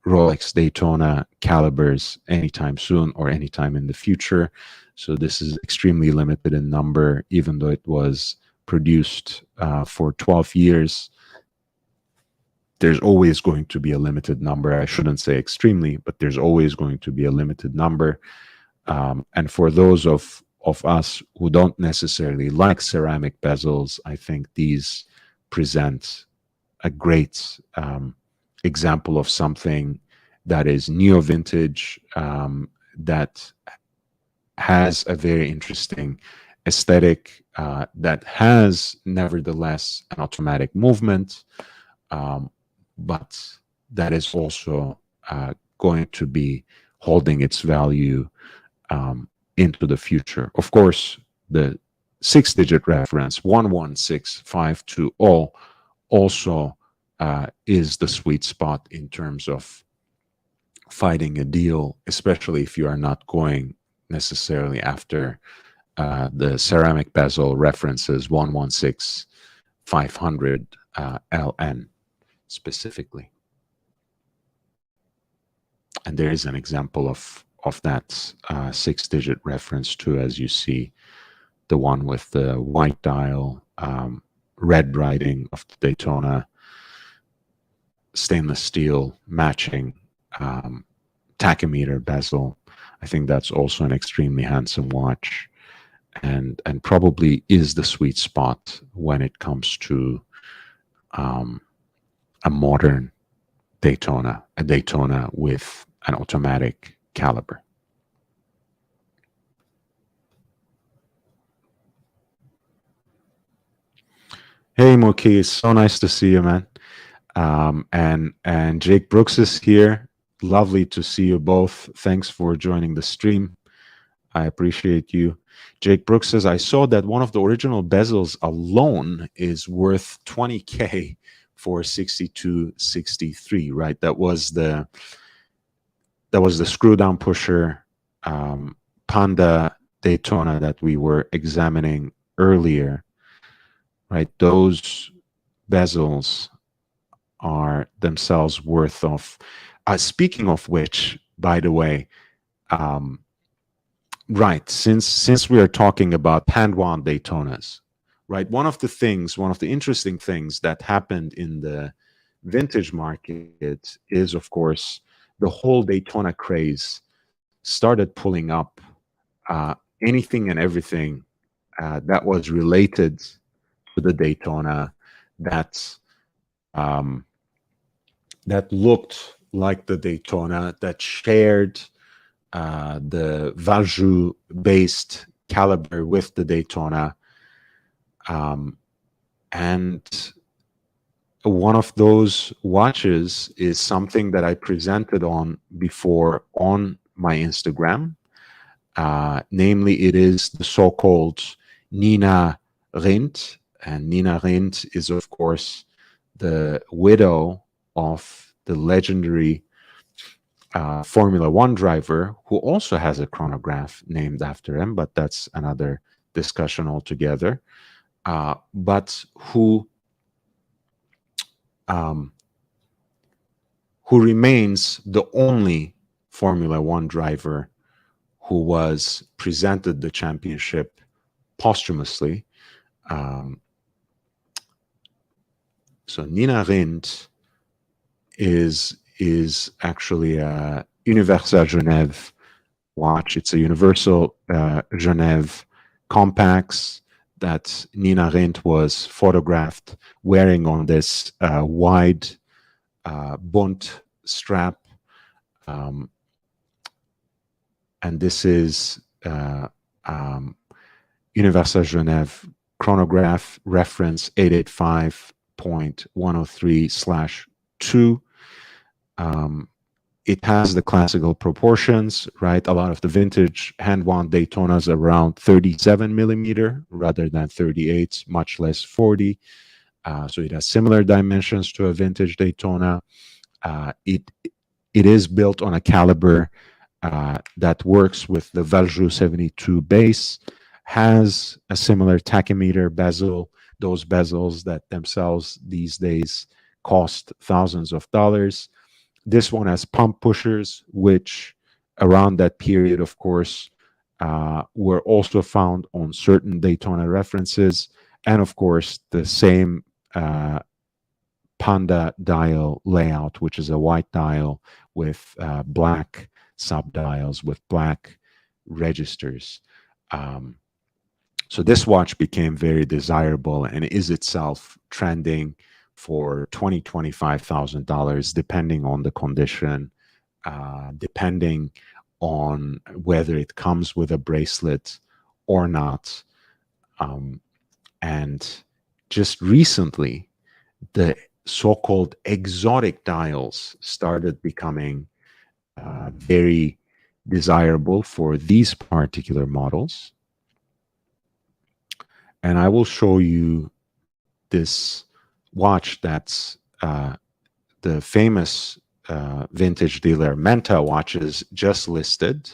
Rolex Daytona calibers anytime soon or anytime in the future. So this is extremely limited in number, even though it was produced for 12 years. There's always going to be a limited number. I shouldn't say extremely, but there's always going to be a limited number. And for those of us who don't necessarily like ceramic bezels, I think these present a great example of something that is neo-vintage, that has a very interesting aesthetic, that has nevertheless an automatic movement, but that is also going to be holding its value into the future. Of course, the 6-digit reference 116520 also is the sweet spot in terms of fighting a deal, especially if you are not going necessarily after the ceramic bezel references 116500 LN specifically. And there is an example of that 6-digit reference too, as you see, the one with the white dial, red writing of the Daytona, stainless steel matching tachymeter bezel. I think that's also an extremely handsome watch, and probably is the sweet spot when it comes to a modern Daytona, a Daytona with an automatic caliber. Hey Moki, so nice to see you, man. And Jake Brooks is here. Lovely to see you both. Thanks for joining the stream. I appreciate you. Jake Brooks says, I saw that one of the original bezels alone is worth 20K for 6263, right? That was the screw down pusher Panda Daytona that we were examining earlier, right? Those bezels are themselves worth of, speaking of which, by the way, right, since we are talking about hand-wound Daytonas, right, one of the interesting things that happened in the vintage market is, of course, the whole Daytona craze started pulling up anything and everything that was related to the Daytona that looked like the Daytona, that shared the Valjoux-based caliber with the Daytona. And one of those watches is something that I presented on before on my Instagram. Namely, it is the so-called Nina Rindt. And Nina Rindt is, of course, the widow of the legendary Formula One driver who also has a chronograph named after him, but that's another discussion altogether. But who remains the only Formula One driver who was presented the championship posthumously. So Nina Rindt is actually a Universal Genev watch. It's a Universal Genev compacts that Nina Rindt was photographed wearing on this wide bunt strap. And this is Universal Genev chronograph reference 885.103/2. It has the classical proportions, right? A lot of the vintage hand-wound Daytonas around 37 millimeter rather than 38, much less 40. So it has similar dimensions to a vintage Daytona. It is built on a caliber that works with the Valjoux 72 base, has a similar tachymeter bezel, those bezels that themselves these days cost thousands of dollars. This one has pump pushers, which around that period, of course, were also found on certain Daytona references. And of course, the same Panda dial layout, which is a white dial with black subdials with black registers. So this watch became very desirable and is itself trending for $20,000 to $25,000, depending on the condition, depending on whether it comes with a bracelet or not. And just recently, the so-called exotic dials started becoming very desirable for these particular models. And I will show you this watch that's the famous vintage dealer Menta watches just listed.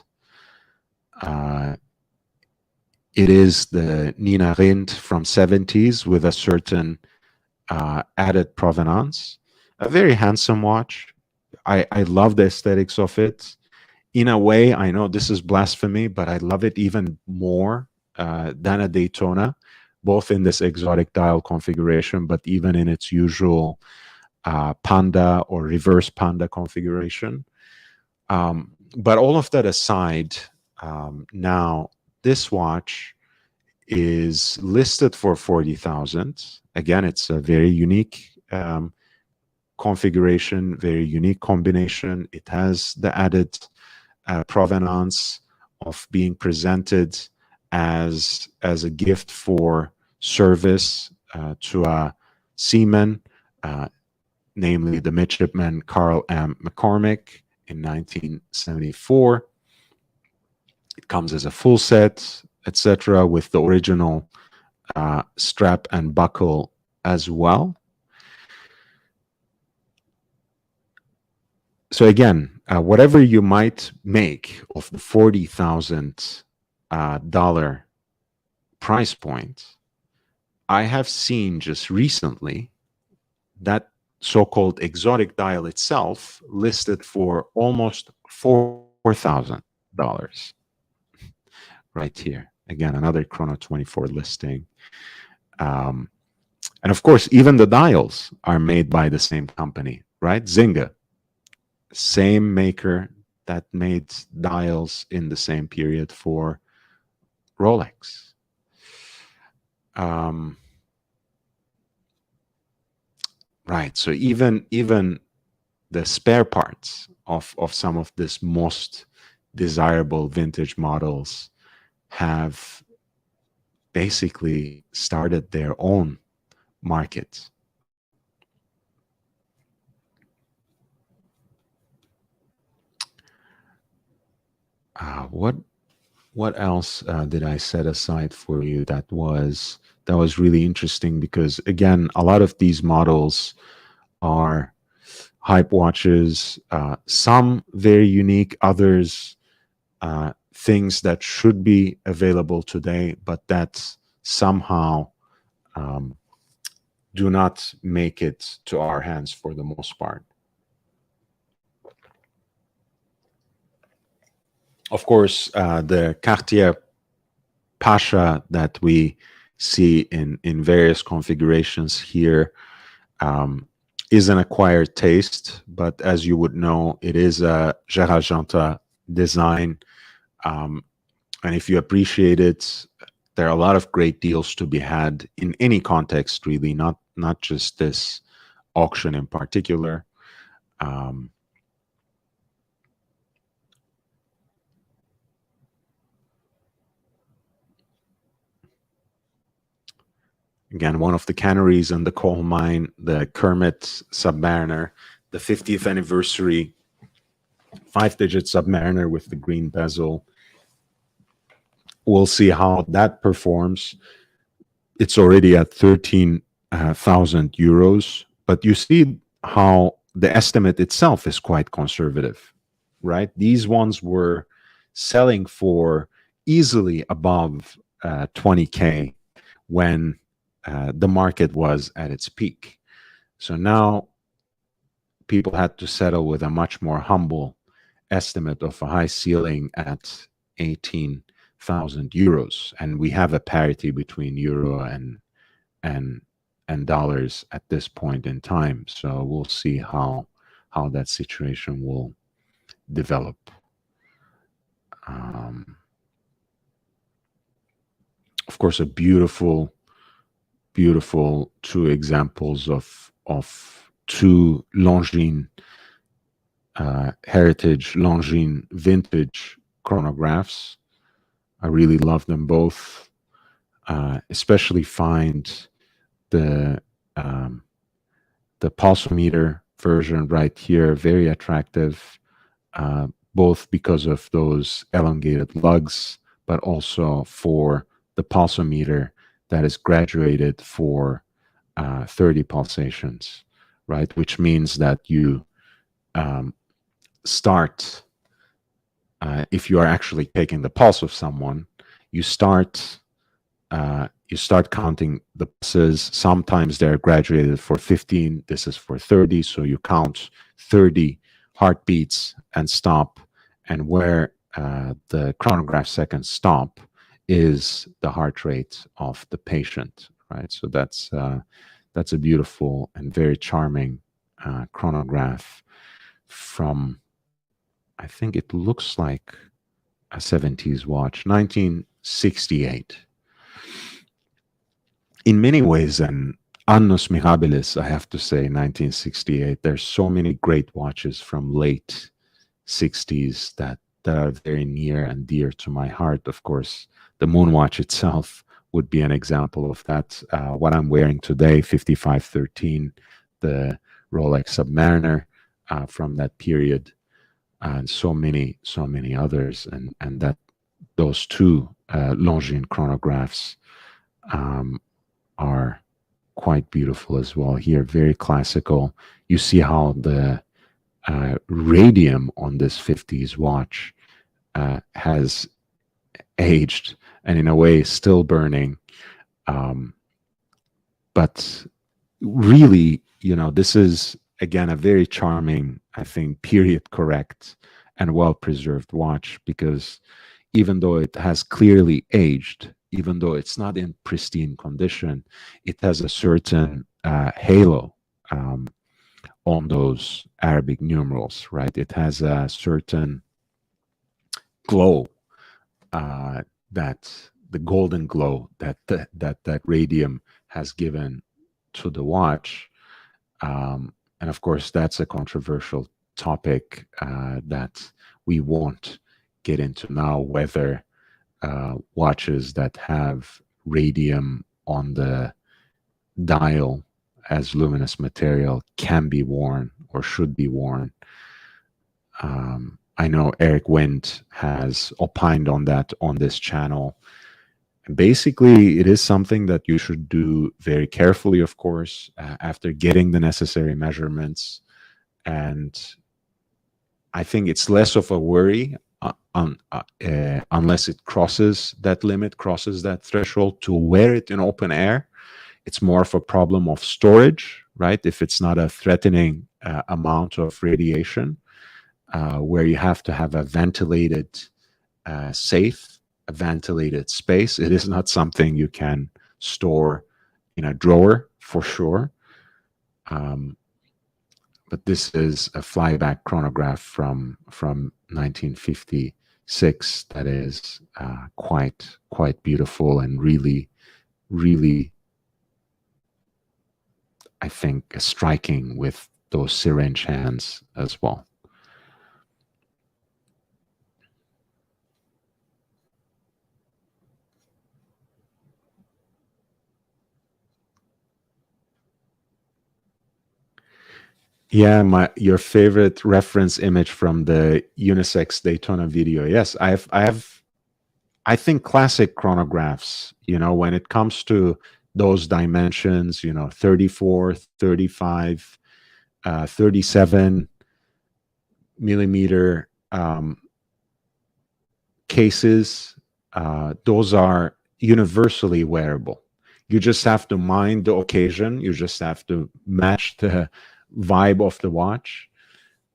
It is the Nina Rindt from 70s with a certain added provenance. A very handsome watch. I love the aesthetics of it. In a way, I know this is blasphemy, but I love it even more than a Daytona, both in this exotic dial configuration, but even in its usual Panda or reverse Panda configuration. But all of that aside, now this watch is listed for $40,000. Again, it's a very unique configuration, very unique combination. It has the added provenance of being presented as a gift for service to a seaman, namely the midshipman Carl M. McCormick in 1974. It comes as a full set, etc., with the original strap and buckle as well. So again, whatever you might make of the $40,000 price point, I have seen just recently that so-called exotic dial itself listed for almost $4,000 right here. Again, another Chrono 24 listing. And of course, even the dials are made by the same company, right? Zinga, same maker that made dials in the same period for Rolex. Right, so even the spare parts of some of this most desirable vintage models have basically started their own market. What else did I set aside for you that was really interesting? Because again, a lot of these models are hype watches, some very unique, others things that should be available today, but that somehow do not make it to our hands for the most part. Of course, the Cartier Pasha that we see in various configurations here is an acquired taste, but as you would know, it is a Gérard Genta design. And if you appreciate it, there are a lot of great deals to be had in any context, really, not just this auction in particular. Again, one of the canneries and the coal mine, the Kermit Submariner, the 50th anniversary 5-digit Submariner with the green bezel. We'll see how that performs. It's already at 13,000 euros, but you see how the estimate itself is quite conservative, right? These ones were selling for easily above 20K when the market was at its peak. So now people had to settle with a much more humble estimate of a high ceiling at 18,000 euros, and we have a parity between euro and dollars at this point in time. So we'll see how that situation will develop. Of course, a beautiful two examples of two Longine heritage Longine vintage chronographs. I really love them both. Especially find the pulsometer version right here very attractive, both because of those elongated lugs, but also for the pulsometer that is graduated for 30 pulsations, right? Which means that you start, if you are actually taking the pulse of someone, you start counting the pulses. Sometimes they're graduated for 15. This is for 30. So you count 30 heartbeats and stop. And where the chronograph seconds stop is the heart rate of the patient, right? So that's a beautiful and very charming chronograph from, I think it looks like a 70s watch, 1968. In many ways, an annus mirabilis, I have to say, 1968. There's so many great watches from late 60s that are very near and dear to my heart. Of course, the Moonwatch itself would be an example of that. What I'm wearing today, 5513, the Rolex Submariner from that period, and so many others, and that those two Longines chronographs are quite beautiful as well. Here, very classical. You see how the radium on this 50s watch has aged and in a way still burning. But really, this is, again, a very charming, I think, period correct and well-preserved watch, because even though it has clearly aged, even though it's not in pristine condition, it has a certain halo on those Arabic numerals, right? It has a certain glow, that the golden glow that radium has given to the watch. And of course, that's a controversial topic that we won't get into now, whether watches that have radium on the dial as luminous material can be worn or should be worn. I know Eric Wendt has opined on that on this channel. Basically, it is something that you should do very carefully, of course, after getting the necessary measurements. And I think it's less of a worry unless it crosses that limit, crosses that threshold to wear it in open air. It's more of a problem of storage, right? If it's not a threatening amount of radiation, where you have to have a ventilated safe, a ventilated space. It is not something you can store in a drawer for sure. But this is a Flyback chronograph from 1956. 6 that is quite beautiful and really, I think, striking with those syringe hands as well. Yeah, your favorite reference image from the unisex Daytona video. Yes, I think classic chronographs, when it comes to those dimensions, 34, 35, 37 millimeter cases, those are universally wearable. You just have to mind the occasion. You just have to match the vibe of the watch,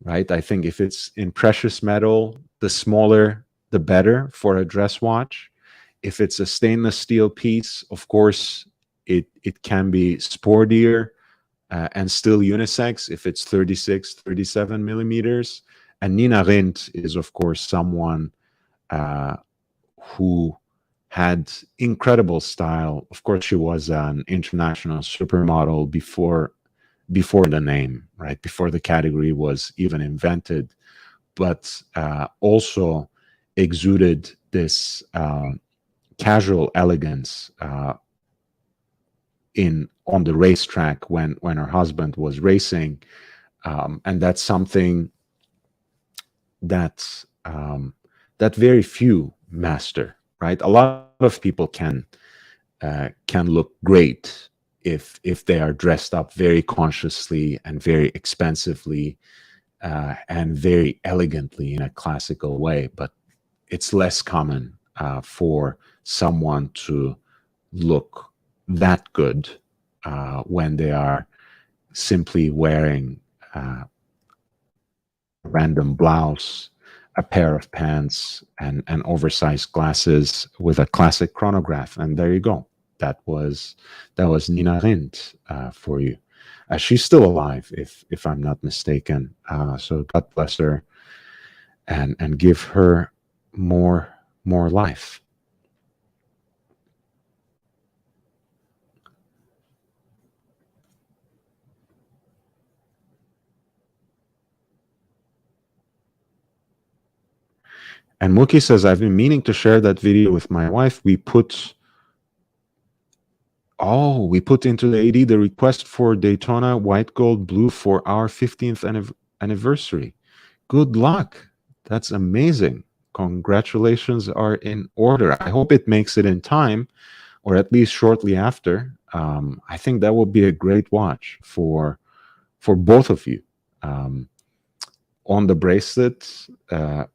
right? I think if it's in precious metal, the smaller, the better for a dress watch. If it's a stainless steel piece, of course, it can be sportier and still unisex if it's 36, 37 millimeters. And Nina Rindt is, of course, someone who had incredible style. Of course, she was an international supermodel before the name, right? Before the category was even invented, but also exuded this casual elegance on the racetrack when her husband was racing, and that's something that that very few master. Right, a lot of people can look great if they are dressed up very consciously and very expensively and very elegantly in a classical way, but it's less common for someone to look that good when they are simply wearing a random blouse, a pair of pants, and oversized glasses with a classic chronograph. And there you go. That was Nina Rindt for you. She's still alive, if I'm not mistaken. So God bless her, and give her more life. And Mookie says, I've been meaning to share that video with my wife. We put into the AD the request for Daytona white, gold, blue for our 15th anniversary. Good luck. That's amazing. Congratulations are in order. I hope it makes it in time, or at least shortly after. I think that would be a great watch for both of you. On the bracelet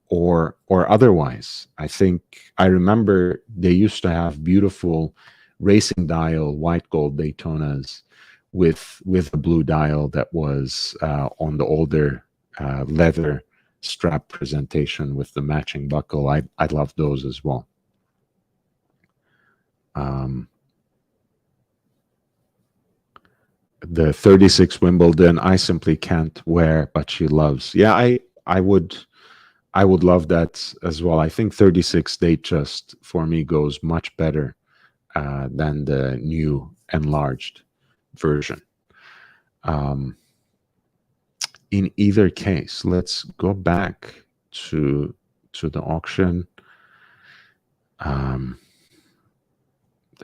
or otherwise. I remember they used to have beautiful racing dial white gold Daytonas with a blue dial that was on the older leather strap presentation with the matching buckle. I love those as well. The 36 Wimbledon, I simply can't wear, but she loves. Yeah, I would love that as well. I think 36 Datejust for me goes much better than the new enlarged version. In either case, let's go back to the auction.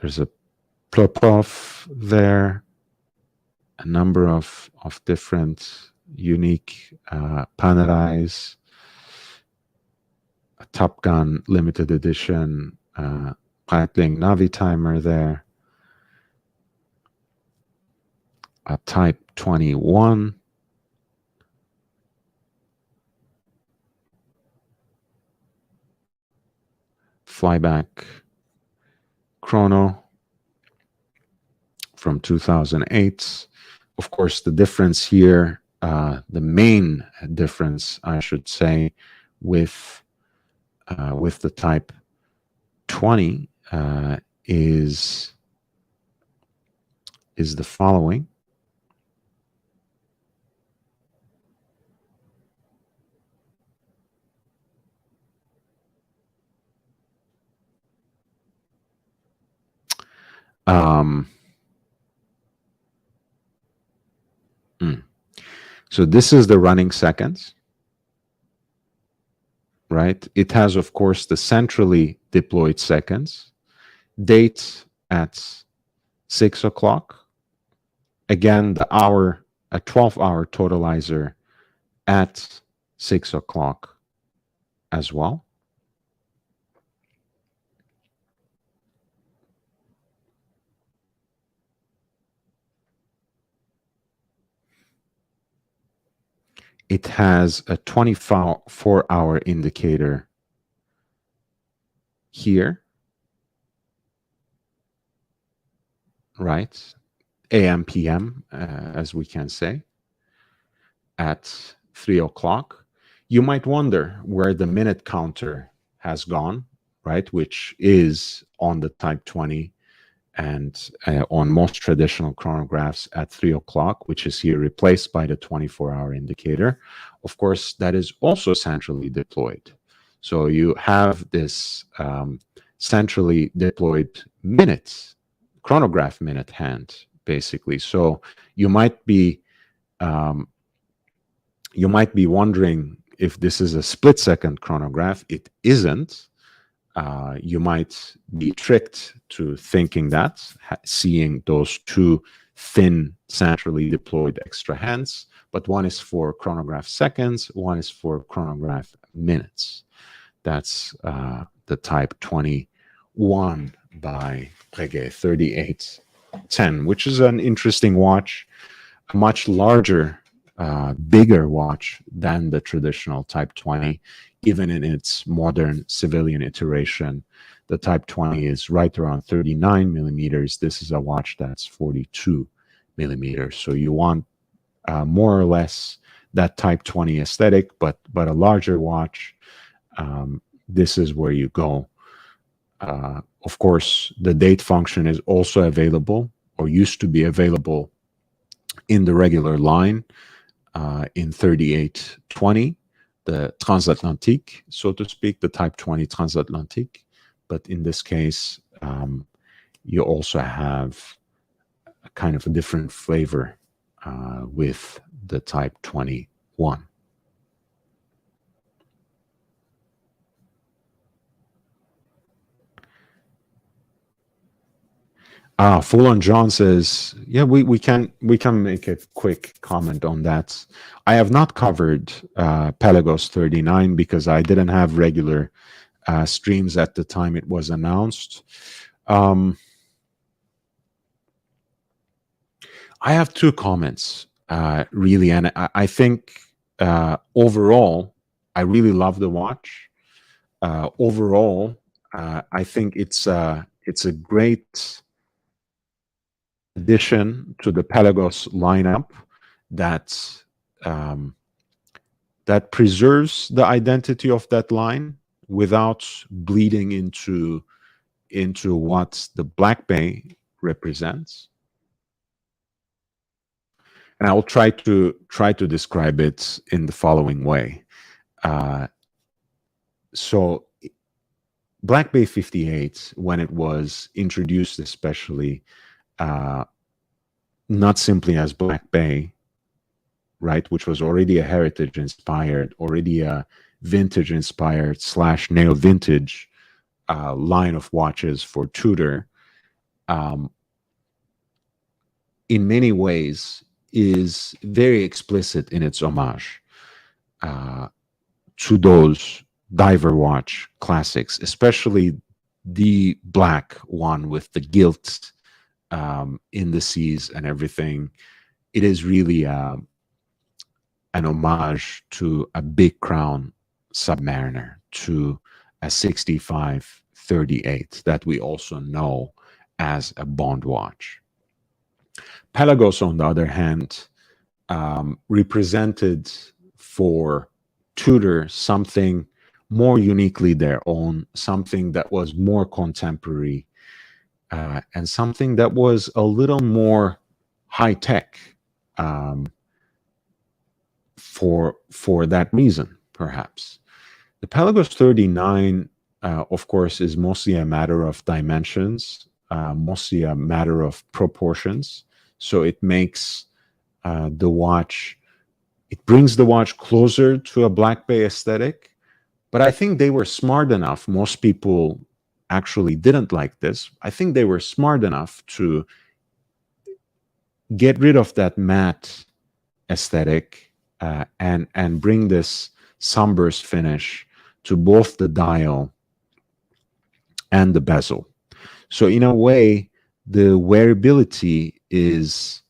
There's a Popov there. A number of different unique Panerais, a Top Gun limited edition Breitling Navi timer there, a Type 21, Flyback Chrono from 2008. Of course, the difference here, the main difference, I should say, with the Type 20 is the following. Um, So this is the running seconds, right? It has, of course, the centrally deployed seconds, date at 6 o'clock. Again, the hour, a 12-hour totalizer at 6 o'clock as well. It has a 24-hour indicator here, right? AM, PM, as we can say, at 3 o'clock. You might wonder where the minute counter has gone, right? Which is on the Type 20 and on most traditional chronographs at 3 o'clock, which is here replaced by the 24-hour indicator. Of course, that is also centrally deployed. So you have this centrally deployed minutes, chronograph minute hand, basically. So you might be wondering if this is a split-second chronograph. It isn't. You might be tricked to thinking that, seeing those two thin, centrally deployed extra hands, but one is for chronograph seconds, one is for chronograph minutes. That's the Type 21 by Pigue 3810, which is an interesting watch, a much larger, bigger watch than the traditional Type 20. Even in its modern civilian iteration, the Type 20 is right around 39 millimeters. This is a watch that's 42 millimeters. So you want more or less that Type 20 aesthetic, but a larger watch. This is where you go. Of course, the date function is also available, or used to be available, in the regular line in 3820. The transatlantique, so to speak, the Type 20 transatlantique. But in this case, you also have a kind of a different flavor with the Type 21. Full on John says, yeah, we can make a quick comment on that. I have not covered Pelagos 39 because I didn't have regular streams at the time it was announced. I have two comments, really, and I think overall, I really love the watch. Overall, I think it's a great addition to the Pelagos lineup that that preserves the identity of that line without bleeding into what the Black Bay represents. And I'll try to describe it in the following way. So Black Bay 58, when it was introduced, especially not simply as Black Bay, right, which was already a heritage inspired, already a vintage inspired / neo vintage line of watches for Tudor, in many ways is very explicit in its homage to those diver watch classics, especially the black one with the gilt indices and everything. It is really an homage to a Big Crown Submariner, to a 6538 that we also know as a Bond watch. Pelagos, on the other hand, represented for Tudor something more uniquely their own, something that was more contemporary, and something that was a little more high tech for that reason, perhaps. The Pelagos 39, of course, is mostly a matter of dimensions. mostly a matter of proportions. So it makes the watch, it brings the watch closer to a Black Bay aesthetic. But I think they were smart enough. Most people actually didn't like this. I think they were smart enough to get rid of that matte aesthetic and bring this sunburst finish to both the dial and the bezel. So in a way, the wearability is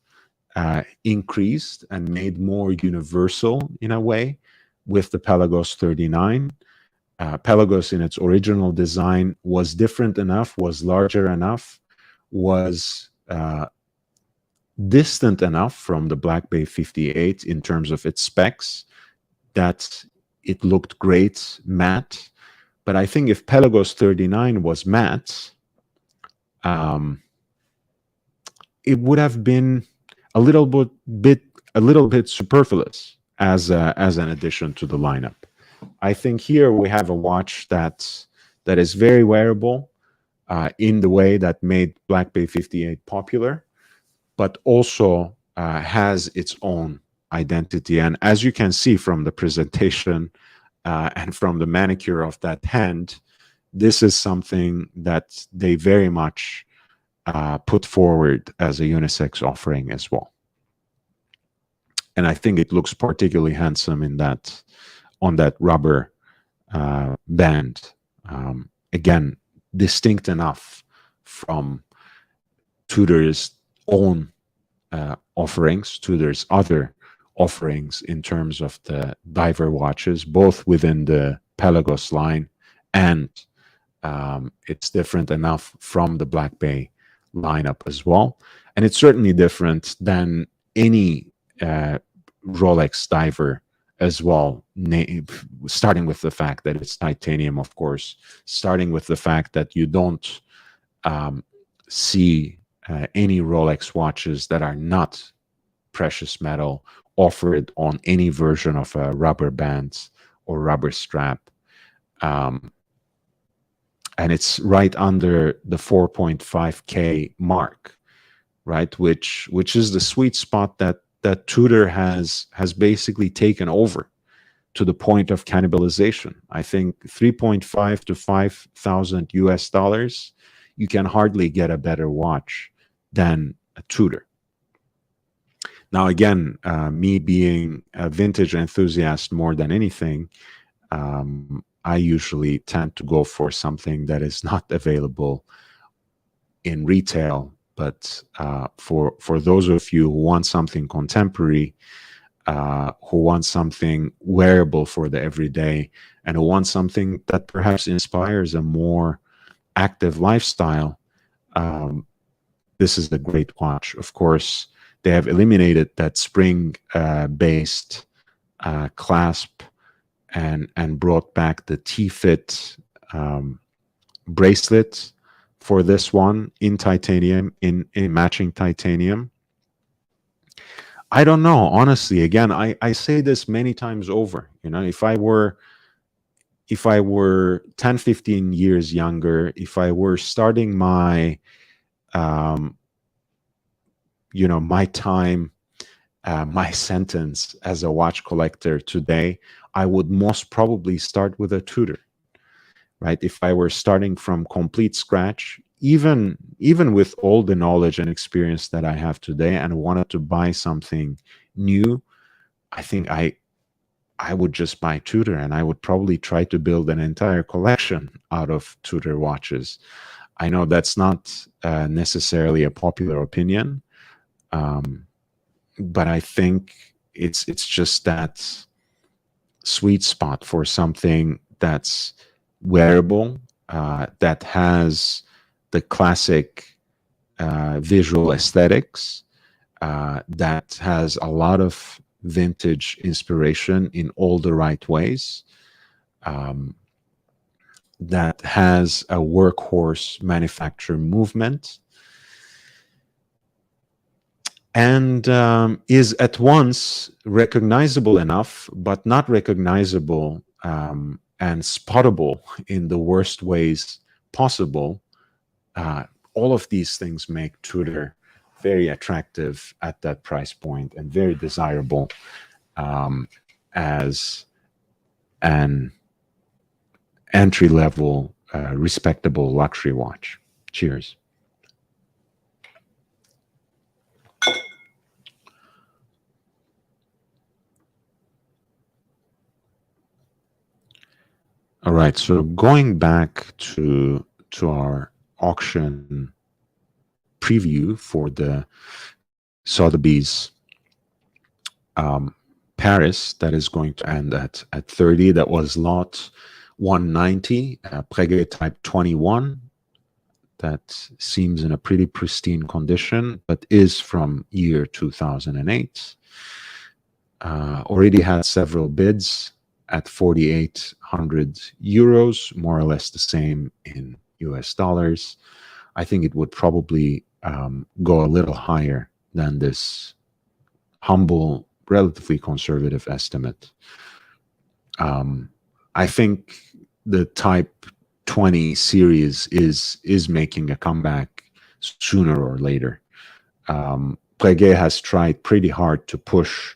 increased and made more universal in a way with the Pelagos 39. Pelagos in its original design was different enough, was larger enough, was distant enough from the Black Bay 58 in terms of its specs that it looked great matte. But I think if Pelagos 39 was matte, it would have been a little bit superfluous as an addition to the lineup. I think here we have a watch that is very wearable in the way that made Black Bay 58 popular, but also has its own identity. And as you can see from the presentation and from the manicure of that hand, this is something that they very much put forward as a unisex offering as well. And I think it looks particularly handsome in that, on that rubber band. Again, distinct enough from Tudor's own offerings, Tudor's other offerings in terms of the diver watches, both within the Pelagos line, and it's different enough from the Black Bay lineup as well. And it's certainly different than any Rolex diver as well, starting with the fact that it's titanium, of course, starting with the fact that you don't see any Rolex watches that are not precious metal offered on any version of a rubber band or rubber strap. And it's right under the 4.5K mark, right? Which is the sweet spot that Tudor has basically taken over to the point of cannibalization. I think 3.5 to 5,000 US dollars, you can hardly get a better watch than a Tudor. Now, again, me being a vintage enthusiast more than anything, I usually tend to go for something that is not available in retail. But for those of you who want something contemporary, who want something wearable for the everyday, and who want something that perhaps inspires a more active lifestyle, this is a great watch. Of course, they have eliminated that spring-based clasp and brought back the T-fit bracelet for this one in titanium, in matching titanium. I don't know, honestly. Again, I say this many times over. You know, if I were 10, 15 years younger, if I were starting my my time, my sentence as a watch collector today, I would most probably start with a Tudor, right? If I were starting from complete scratch, even with all the knowledge and experience that I have today, and wanted to buy something new, I think I would just buy Tudor, and I would probably try to build an entire collection out of Tudor watches. I know that's not necessarily a popular opinion, but I think it's just that sweet spot for something that's wearable, that has the classic visual aesthetics, that has a lot of vintage inspiration in all the right ways, that has a workhorse manufacture movement, and is at once recognizable enough, but not recognizable and spottable in the worst ways possible, all of these things make Tudor very attractive at that price point and very desirable as an entry-level, respectable luxury watch. Cheers. All right, so going back to our auction preview for the Sotheby's Paris, that is going to end at 30. That was lot 190, Breguet Type 21. That seems in a pretty pristine condition, but is from year 2008. Already had several bids at 4,800 euros, more or less the same in US dollars. I think it would probably go a little higher than this humble, relatively conservative estimate. I think the Type 20 series is making a comeback sooner or later. Breguet has tried pretty hard to push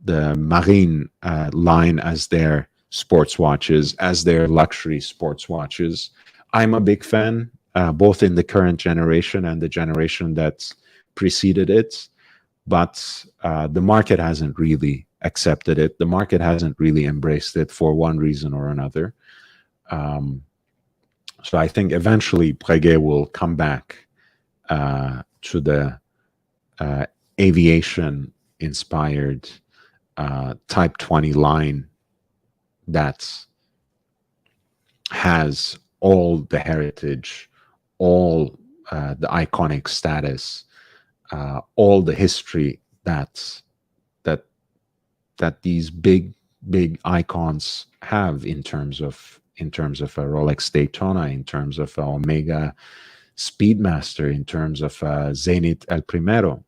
the Marine line as their sports watches, as their luxury sports watches. I'm a big fan, both in the current generation and the generation that preceded it, but the market hasn't really accepted it. The market hasn't really embraced it for one reason or another. So I think eventually Breguet will come back to the aviation-inspired Type 20 line that has all the heritage, all the iconic status, all the history that these big icons have in terms of a Rolex Daytona, in terms of a Omega Speedmaster, in terms of a Zenith El Primero.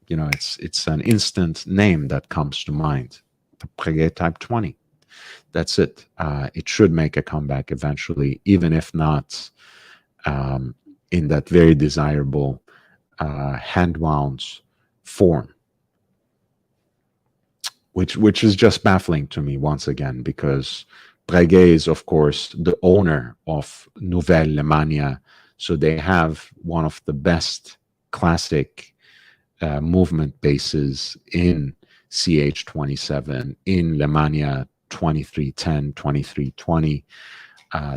You know, it's an instant name that comes to mind. The Breguet Type 20. That's it. It should make a comeback eventually, even if not in that very desirable hand-wound form, which is just baffling to me once again, because Breguet is, of course, the owner of Nouvelle Lemania, so they have one of the best classic movement bases in CH27, in Lemania 2310, 2320,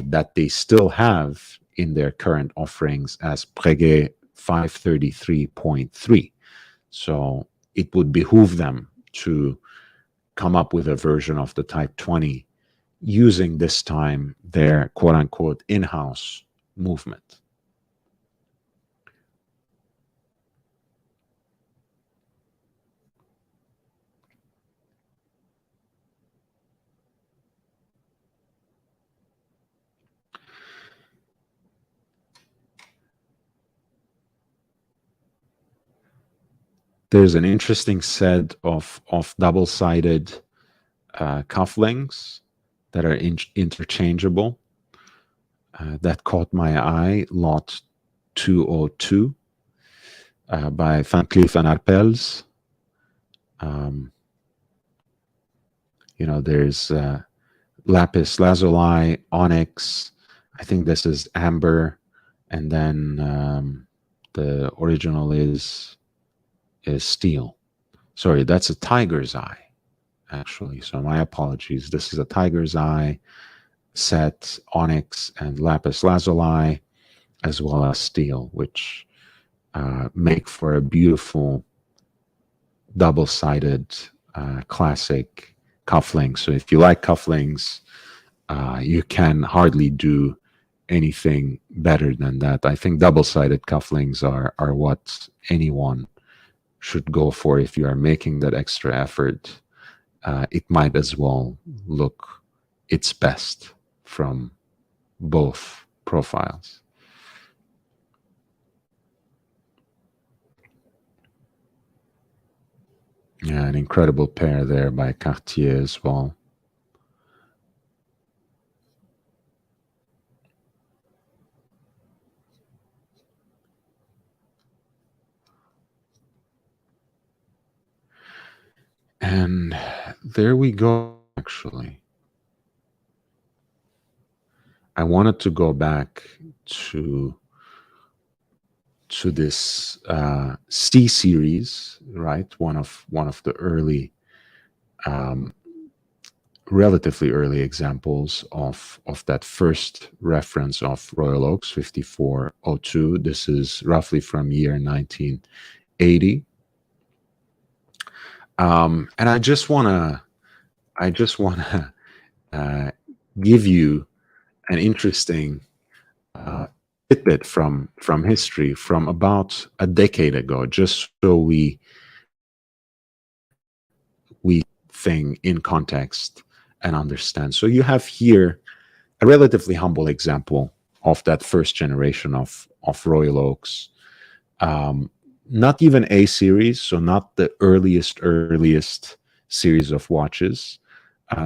that they still have in their current offerings as Breguet 533.3. So it would behoove them to come up with a version of the Type 20 using this time their quote-unquote in-house movement. There's an interesting set of double-sided cufflinks that are interchangeable that caught my eye, lot 202 by Van Cleef & Arpels. You know, there's lapis lazuli, onyx. I think this is amber, and then the original is steel. Sorry, that's a tiger's eye, actually. So my apologies. This is a tiger's eye set, onyx and lapis lazuli, as well as steel, which make for a beautiful double-sided classic cufflink. So if you like cufflinks, you can hardly do anything better than that. I think double-sided cufflinks are what anyone should go for. If you are making that extra effort, it might as well look its best from both profiles. Yeah, an incredible pair there by Cartier as well. And there we go, actually. I wanted to go back to this C series, right? One of the early, relatively early examples of that first reference of Royal Oaks 5402. This is roughly from year 1980. And I just wanna give you an interesting tidbit from history from about a decade ago, just so we thing in context and understand. So you have here a relatively humble example of that first generation of Royal Oaks. Not even A series, so not the earliest series of watches.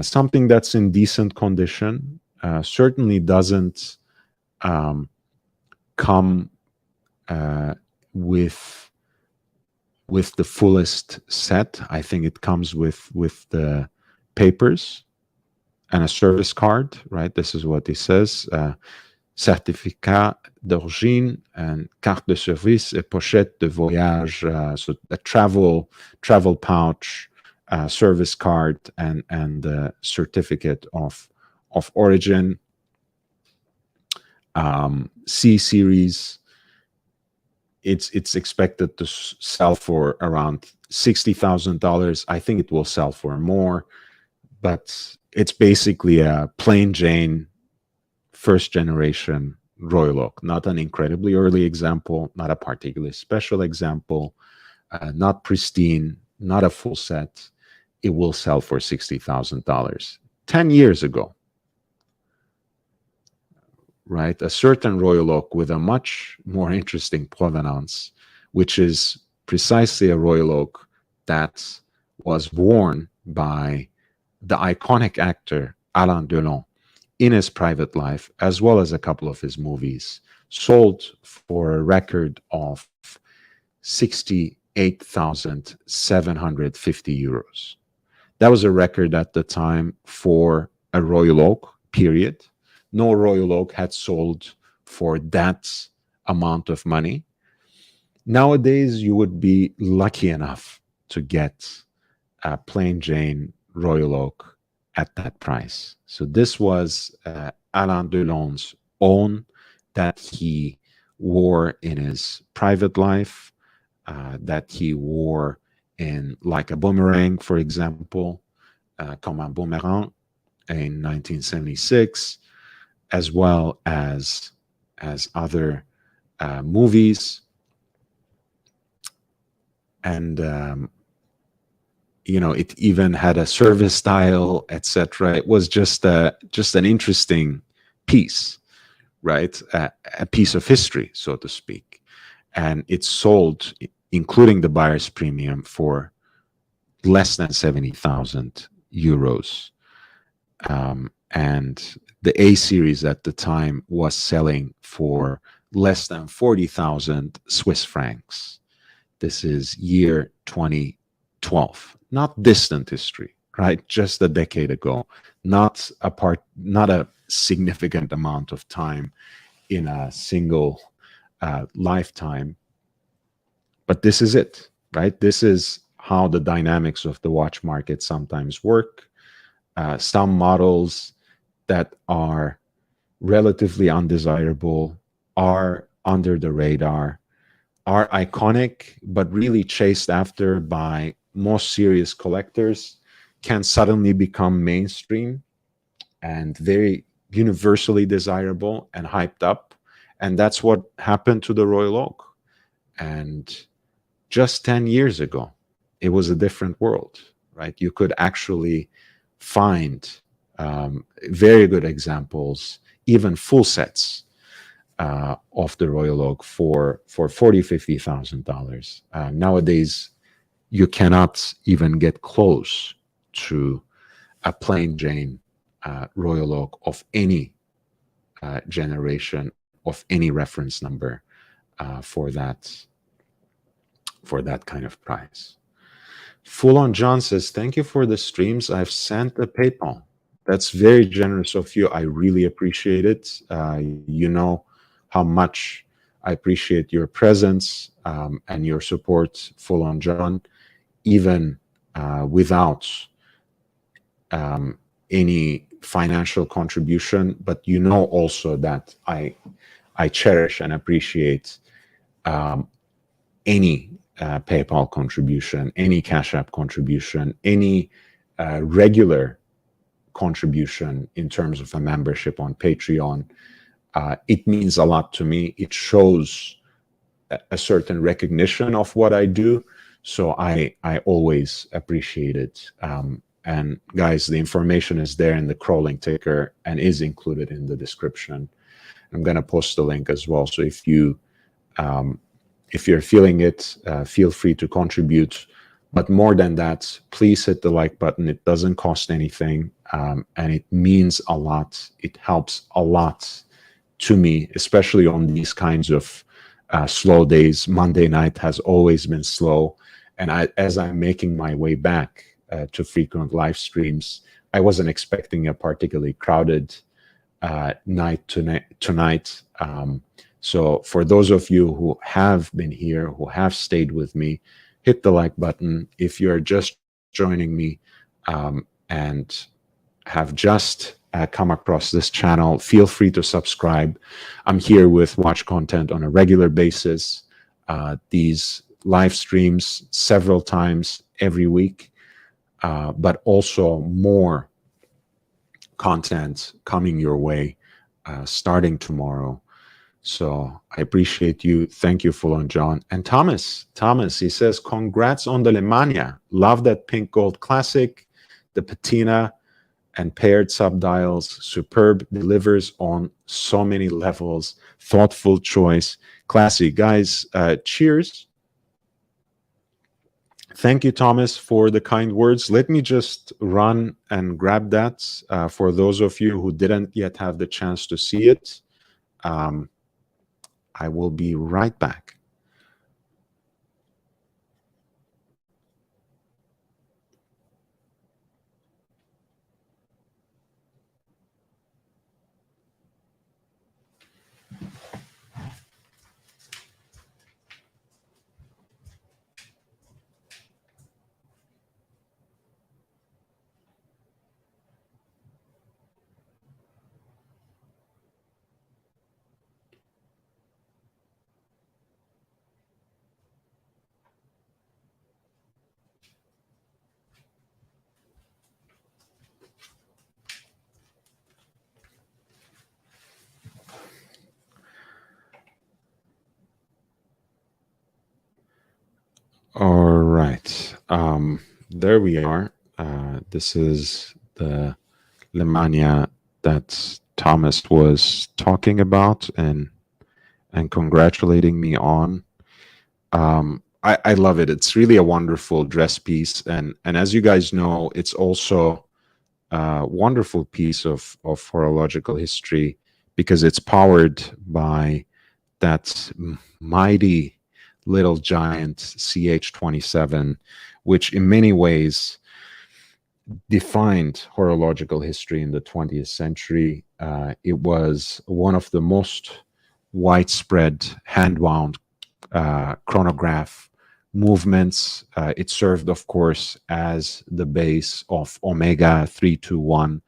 Something that's in decent condition, certainly doesn't come with the fullest set. I think it comes with the papers and a service card, right? This is what it says. Certificat d'origine and carte de service et pochette de voyage. So a travel pouch, service card, and the certificate of origin. C series. It's expected to sell for around $60,000. I think it will sell for more, but it's basically a plain Jane first generation Royal Oak, not an incredibly early example, not a particularly special example, not pristine, not a full set. It will sell for $60,000. 10 years ago, right? A certain Royal Oak with a much more interesting provenance, which is precisely a Royal Oak that was worn by the iconic actor Alain Delon in his private life, as well as a couple of his movies, sold for a record of 68,750 euros. That was a record at the time for a Royal Oak, period. No Royal Oak had sold for that amount of money. Nowadays, you would be lucky enough to get a plain Jane Royal Oak at that price. So this was Alain Delon's own that he wore in his private life, that he wore in like a boomerang, for example, comme un boomerang in 1976, as well as other movies. And it even had a service style, etc. It was just an interesting piece, right? A piece of history, so to speak. And it sold, including the buyer's premium, for less than 70,000 euros. And the A series at the time was selling for less than 40,000 Swiss francs. This is year 2012, not distant history, right? Just a decade ago, not a significant amount of time in a single lifetime. But this is it, right? This is how the dynamics of the watch market sometimes work. Some models that are relatively undesirable, are under the radar, are iconic, but really chased after by most serious collectors, can suddenly become mainstream and very universally desirable and hyped up. And that's what happened to the Royal Oak. And just 10 years ago, it was a different world, right? You could actually find very good examples, even full sets of the Royal Oak for $40,000, $50,000. Nowadays, you cannot even get close to a plain Jane Royal Oak of any generation, of any reference number for that kind of price. Full on John says, thank you for the streams. I've sent a PayPal. That's very generous of you. I really appreciate it. You know how much I appreciate your presence and your support, Full on John, even without any financial contribution. But you know also that I cherish and appreciate any PayPal contribution, any Cash App contribution, any regular contribution in terms of a membership on Patreon. It means a lot to me. It shows a certain recognition of what I do. So I always appreciate it. And guys, the information is there in the crawling ticker and is included in the description. I'm going to post the link as well. So if you're feeling it, feel free to contribute. But more than that, please hit the like button. It doesn't cost anything, and it means a lot. It helps a lot to me, especially on these kinds of slow days. Monday night has always been slow. And as I'm making my way back to frequent live streams, I wasn't expecting a particularly crowded night tonight. So for those of you who have been here, who have stayed with me, hit the like button. If you're just joining me and have just come across this channel, feel free to subscribe. I'm here with watch content on a regular basis. These live streams several times every week, but also more content coming your way starting tomorrow. So I appreciate you. Thank you, Full on John. And Thomas, he says, congrats on the Lemania. Love that pink gold classic, the patina and paired subdials. Superb, delivers on so many levels. Thoughtful choice. Classy. Guys, cheers. Thank you, Thomas, for the kind words. Let me just run and grab that for those of you who didn't yet have the chance to see it. I will be right back. All right. There we are. This is the Lemania that Thomas was talking about and congratulating me on. I love it. It's really a wonderful dress piece. And as you guys know, it's also a wonderful piece of horological history because it's powered by that mighty little giant CH27, which in many ways defined horological history in the 20th century. It was one of the most widespread hand-wound chronograph movements. It served, of course, as the base of Omega 321,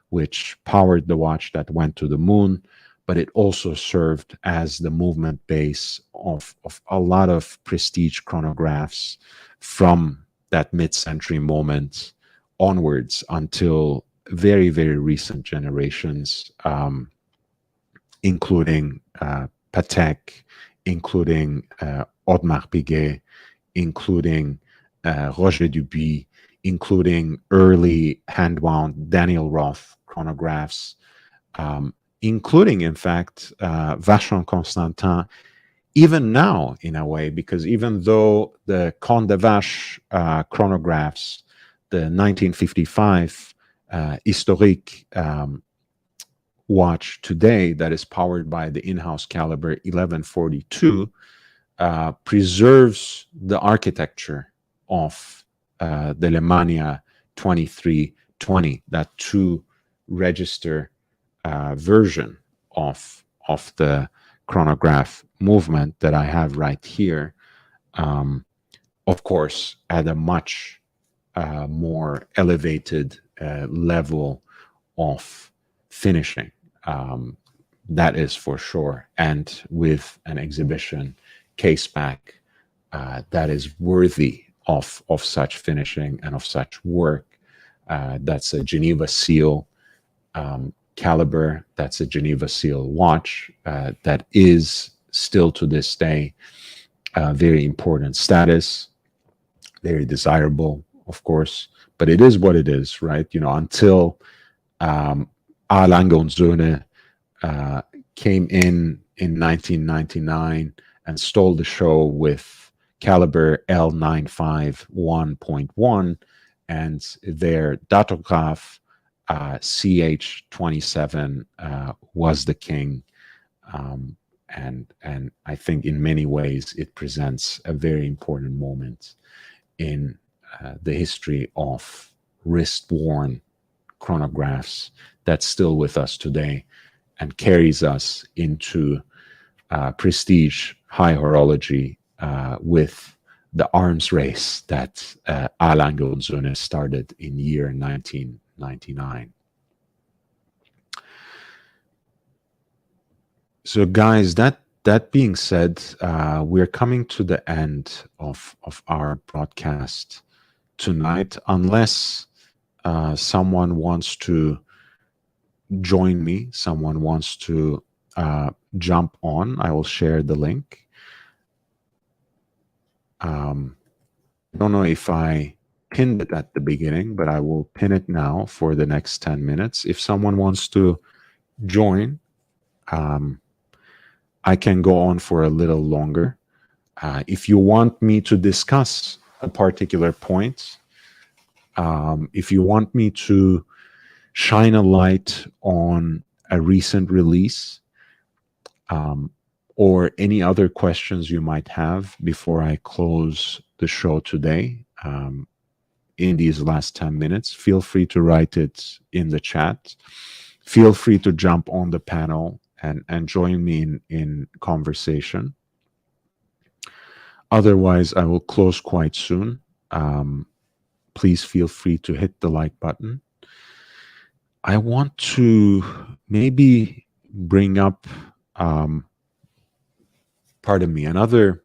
which powered the watch that went to the moon, but it also served as the movement base of a lot of prestige chronographs from that mid-century moment onwards until very, very recent generations, including Patek, including Oddmark Pigue, including Roger Dubuis, including early hand-wound Daniel Roth chronographs, including, in fact, Vacheron Constantin, even now, in a way, because even though the Comte de Vache chronographs, the 1955 historique watch today that is powered by the in-house caliber 1142, preserves the architecture of the Lemania 2320, that two register version of the chronograph movement that I have right here, of course, at a much more elevated level of finishing. That is for sure. And with an exhibition case back that is worthy of such finishing and of such work. That's a Geneva seal caliber. That's a Geneva seal watch that is still to this day very important status, very desirable, of course, but it is what it is, right? You know, until A. Lange und Söhne came in 1999 and stole the show with caliber L951.1 and their datograph CH27 was the king. And I think in many ways it presents a very important moment in the history of wrist-worn chronographs that's still with us today and carries us into prestige high horology with the arms race that A. Lange und Söhne started in year 1999. So guys, that being said, we're coming to the end of our broadcast tonight. Unless someone wants to join me, someone wants to jump on, I will share the link. I don't know if I pinned it at the beginning, but I will pin it now for the next 10 minutes. If someone wants to join, I can go on for a little longer. If you want me to discuss a particular point, if you want me to shine a light on a recent release, or any other questions you might have before I close the show today, in these last 10 minutes, feel free to write it in the chat. Feel free to jump on the panel and join me in conversation. Otherwise, I will close quite soon. Please feel free to hit the like button. I want to maybe bring up, pardon me, another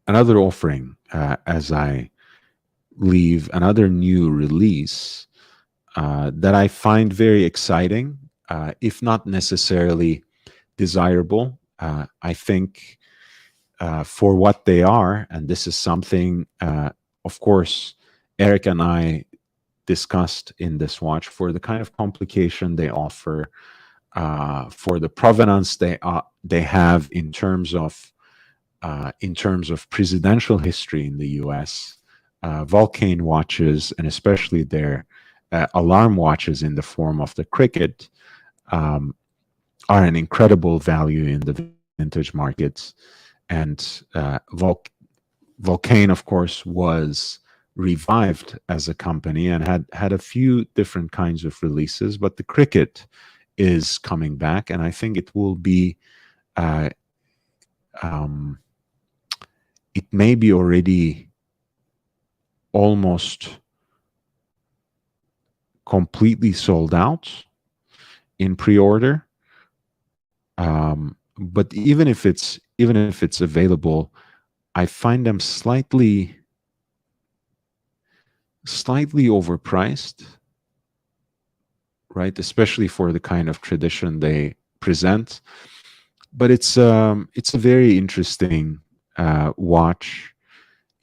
offering as I leave, another new release that I find very exciting, if not necessarily desirable. I think for what they are, and this is something, of course, Eric and I discussed in this watch, for the kind of complication they offer, for the provenance they have in terms of presidential history in the U.S. Vulcain watches, and especially their alarm watches in the form of the cricket, are an incredible value in the vintage markets. And Vulcain, of course, was revived as a company and had a few different kinds of releases, but the cricket is coming back, and I think it will be it may be already almost completely sold out in pre-order, but even if it's available, I find them slightly overpriced, right? Especially for the kind of tradition they present. But it's a very interesting watch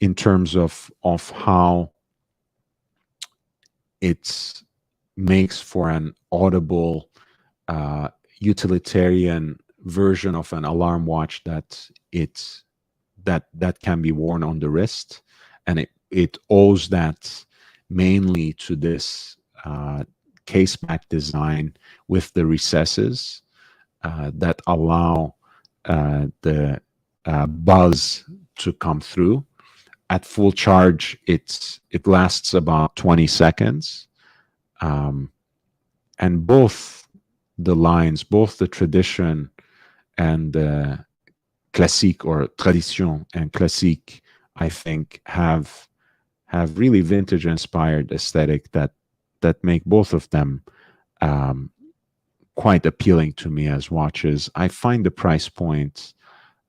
in terms of how it makes for an audible utilitarian version of an alarm watch that can be worn on the wrist, and it owes that mainly to this case back design with the recesses that allow the buzz to come through. at full charge, it lasts about 20 seconds. And both the lines, both the tradition and the classique, or tradition and classique, I think have really vintage inspired aesthetic that make both of them quite appealing to me as watches. I find the price point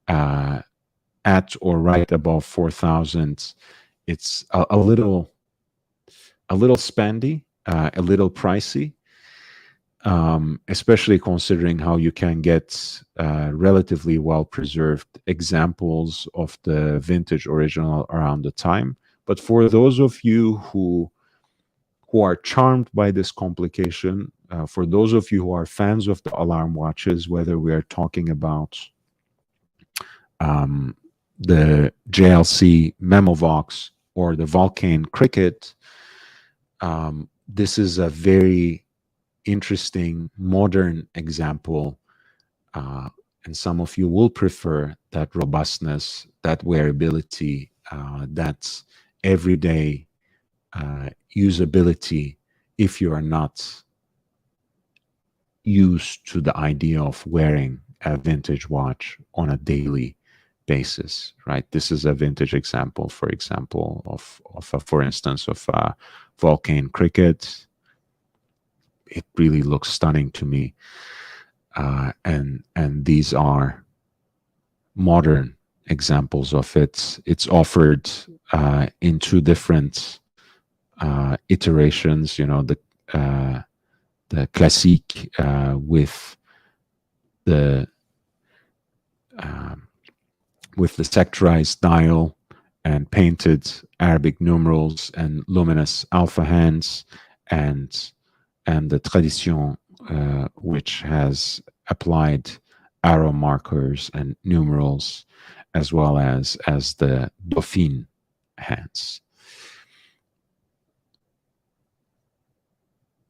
at or right above 4,000. It's a little spendy, a little pricey, especially considering how you can get relatively well-preserved examples of the vintage original around the time. But for those of you who are charmed by this complication, for those of you who are fans of the alarm watches, whether we are talking about the JLC Memovox or the Vulcain Cricket, this is a very interesting modern example, and some of you will prefer that robustness, that wearability, that everyday usability if you are not used to the idea of wearing a vintage watch on a daily basis, right? This is a vintage example, for example, for instance, of Vulcain Cricket. It really looks stunning to me, and these are modern examples of it. It's offered in two different iterations. You know, the classique with the sectorized dial and painted Arabic numerals and luminous alpha hands, and the Tradition, which has applied arrow markers and numerals, as well as the Dauphine hands.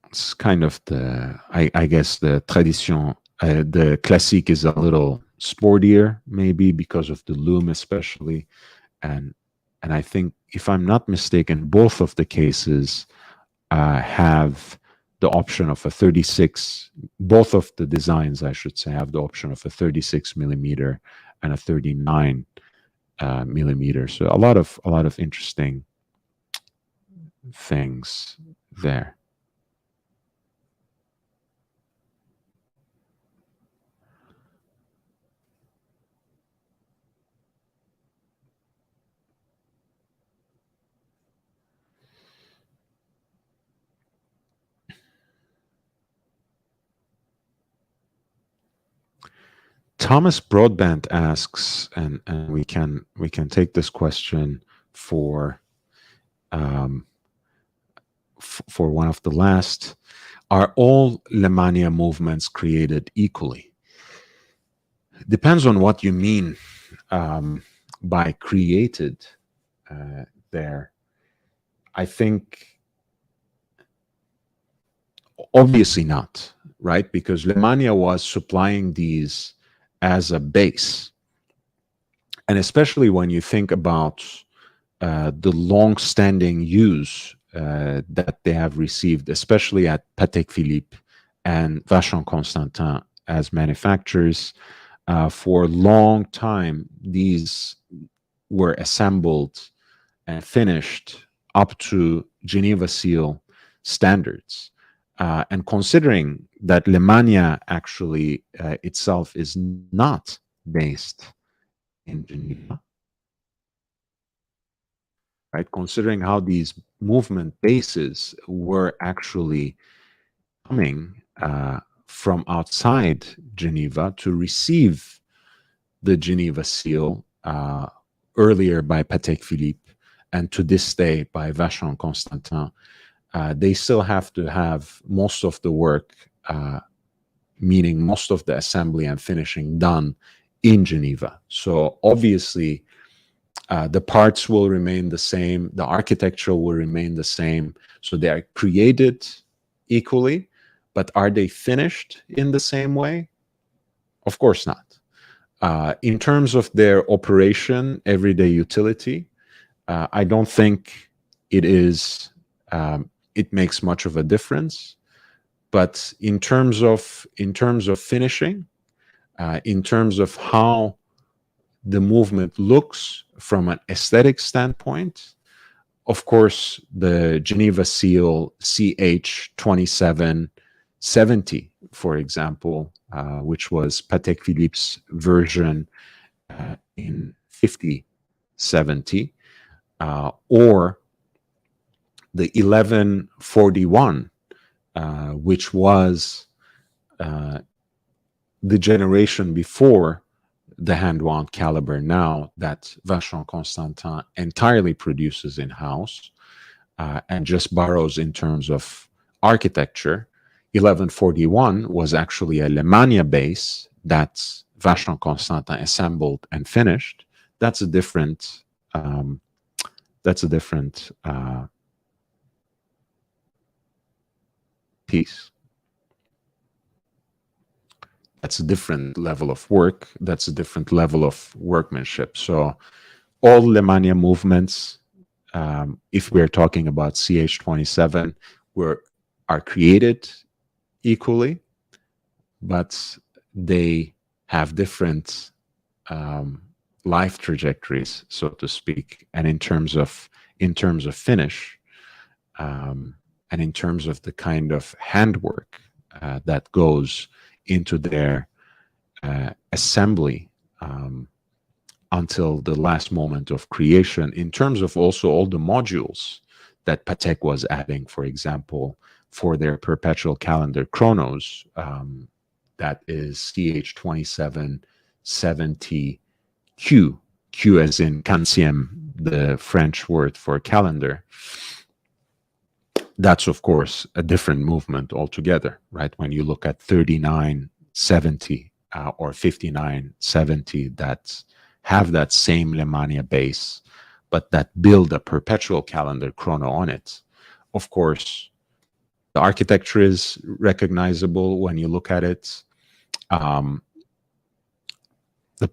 It's kind of I guess the Tradition, the Classique is a little sportier, maybe because of the lume especially, and I think, if I'm not mistaken, both of the cases have the option of a 36, both of the designs, I should say, have the option of a 36 millimeter and a 39 millimeter. So a lot of interesting things there. Thomas Broadbent asks, and we can take this question for one of the last: are all Lemania movements created equally? Depends on what you mean by created there. I think obviously not, right? Because Lemania was supplying these as a base. And especially when you think about the long-standing use that they have received, especially at Patek Philippe and Vacheron Constantin as manufacturers. For a long time, these were assembled and finished up to Geneva seal standards. And considering that Lemania actually itself is not based in Geneva, right? Considering how these movement bases were actually coming from outside Geneva to receive the Geneva seal earlier by Patek Philippe, and to this day by Vacheron Constantin, they still have to have most of the work, meaning most of the assembly and finishing, done in Geneva. So obviously, the parts will remain the same, the architecture will remain the same. So they are created equally, but are they finished in the same way? Of course not. In terms of their operation, everyday utility, I don't think it is. It makes much of a difference, but in terms of finishing, in terms of how the movement looks from an aesthetic standpoint, of course, the Geneva seal CH2770, for example, which was Patek Philippe's version in 5070, or the 1141, which was the generation before the hand-wound caliber now that Vacheron Constantin entirely produces in-house, and just borrows in terms of architecture. 1141 was actually a Lemania base that Vacheron Constantin assembled and finished. That's a different piece. That's a different level of work. That's a different level of workmanship. So all Lemania movements, if we're talking about CH27, are created equally, but they have different life trajectories, so to speak. And in terms of finish, and in terms of the kind of handwork that goes into their assembly until the last moment of creation, in terms of also all the modules that Patek was adding, for example, for their perpetual calendar chronos, that is CH2770Q, Q as in quinzième, the French word for calendar. That's, of course, a different movement altogether, right? When you look at 3970 or 5970 that have that same Lemania base, but that build a perpetual calendar chrono on it. Of course, the architecture is recognizable when you look at it. The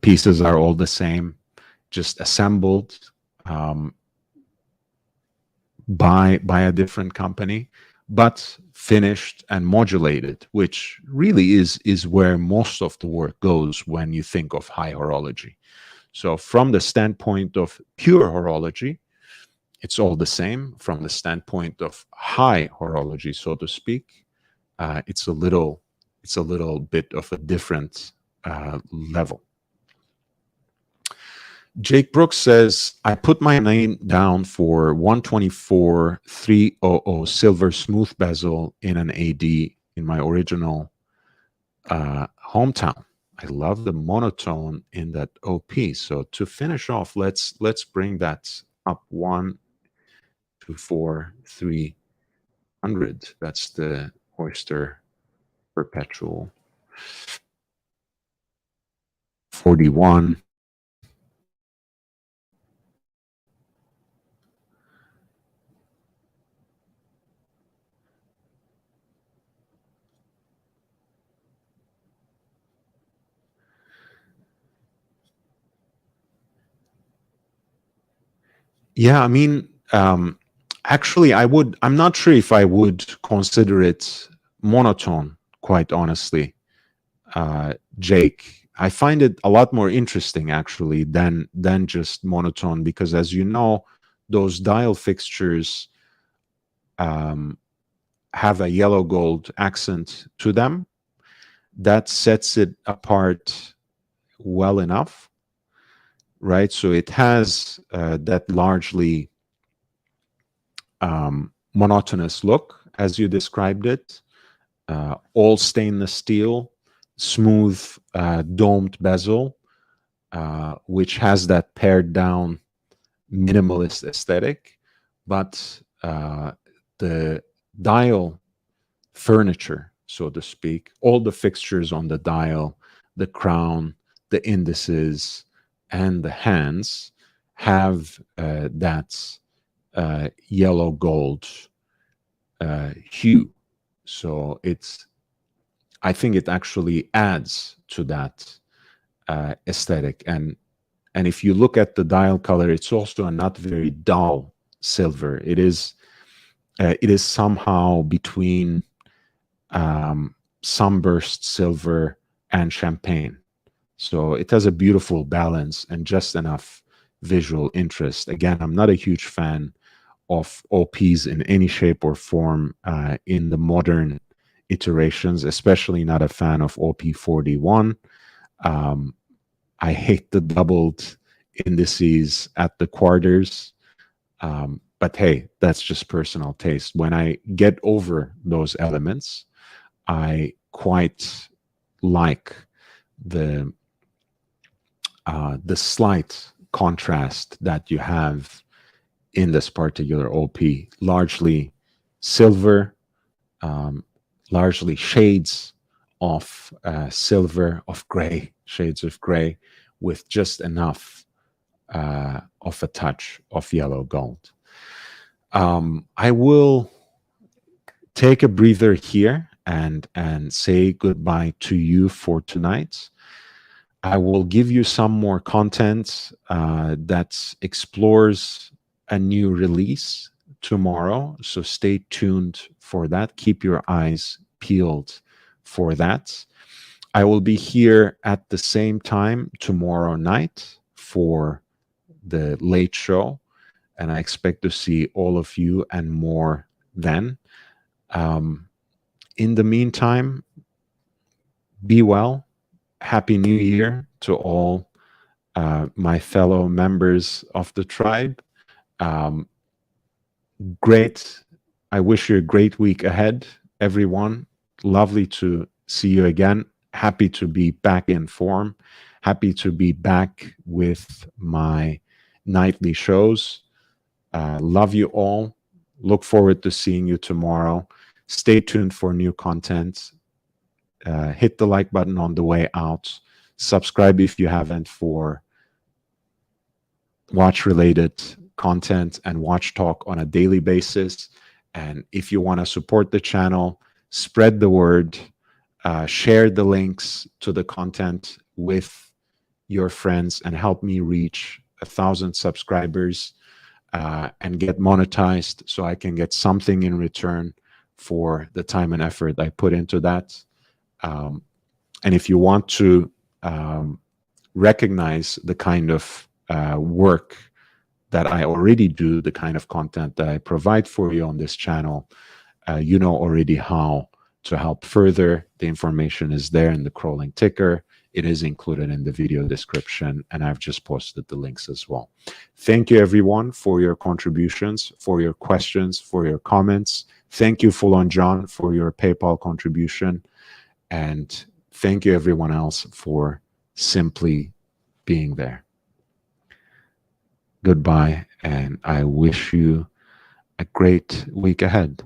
pieces are all the same, just assembled by a different company, but finished and modulated, which really is where most of the work goes when you think of high horology. So from the standpoint of pure horology, it's all the same. From the standpoint of high horology, so to speak, it's a little bit of a different level. Jake Brooks says, I put my name down for 124-300 silver smooth bezel in an AD in my original hometown. I love the monotone in that OP. So to finish off, let's bring that up 124-300. That's the Oyster Perpetual 41. Yeah, I mean, actually, I'm not sure if I would consider it monotone, quite honestly, Jake. I find it a lot more interesting, actually, than just monotone, because as you know, those dial fixtures have a yellow gold accent to them. That sets it apart well enough, right? So it has that largely monotonous look, as you described it, all stainless steel, smooth domed bezel, which has that pared down minimalist aesthetic, but the dial furniture, so to speak, all the fixtures on the dial, the crown, the indices, and the hands have that yellow gold hue. So I think it actually adds to that aesthetic, and And if you look at the dial color, it's also a not very dull silver. It is somehow between sunburst silver and champagne. So it has a beautiful balance and just enough visual interest. Again, I'm not a huge fan of OPs in any shape or form in the modern iterations, especially not a fan of OP41. I hate the doubled indices at the quarters. But hey, that's just personal taste. When I get over those elements, I quite like the slight contrast that you have in this particular OP. Largely silver, largely shades of silver, of gray, shades of gray, with just enough of a touch of yellow gold. I will take a breather here and say goodbye to you for tonight. I will give you some more content that explores a new release tomorrow, so stay tuned for that. Keep your eyes peeled for that. I will be here at the same time tomorrow night for the late show, and I expect to see all of you and more then. In the meantime, be well. Happy New Year to all my fellow members of the tribe. Great. I wish you a great week ahead, everyone. Lovely to see you again. Happy to be back in form. Happy to be back with my nightly shows. Love you all. Look forward to seeing you tomorrow. Stay tuned for new content. Hit the like button on the way out. Subscribe if you haven't for watch-related content and watch talk on a daily basis. And if you want to support the channel, spread the word, share the links to the content with your friends, and help me reach 1,000 subscribers and get monetized so I can get something in return for the time and effort I put into that. And if you want to recognize the kind of work that I already do, the kind of content that I provide for you on this channel, you know already how to help further. The information is there in the crawling ticker. It is included in the video description, and I've just posted the links as well. Thank you, everyone, for your contributions, for your questions, for your comments. Thank you, Full On John, for your PayPal contribution. And thank you, everyone else, for simply being there. Goodbye, and I wish you a great week ahead.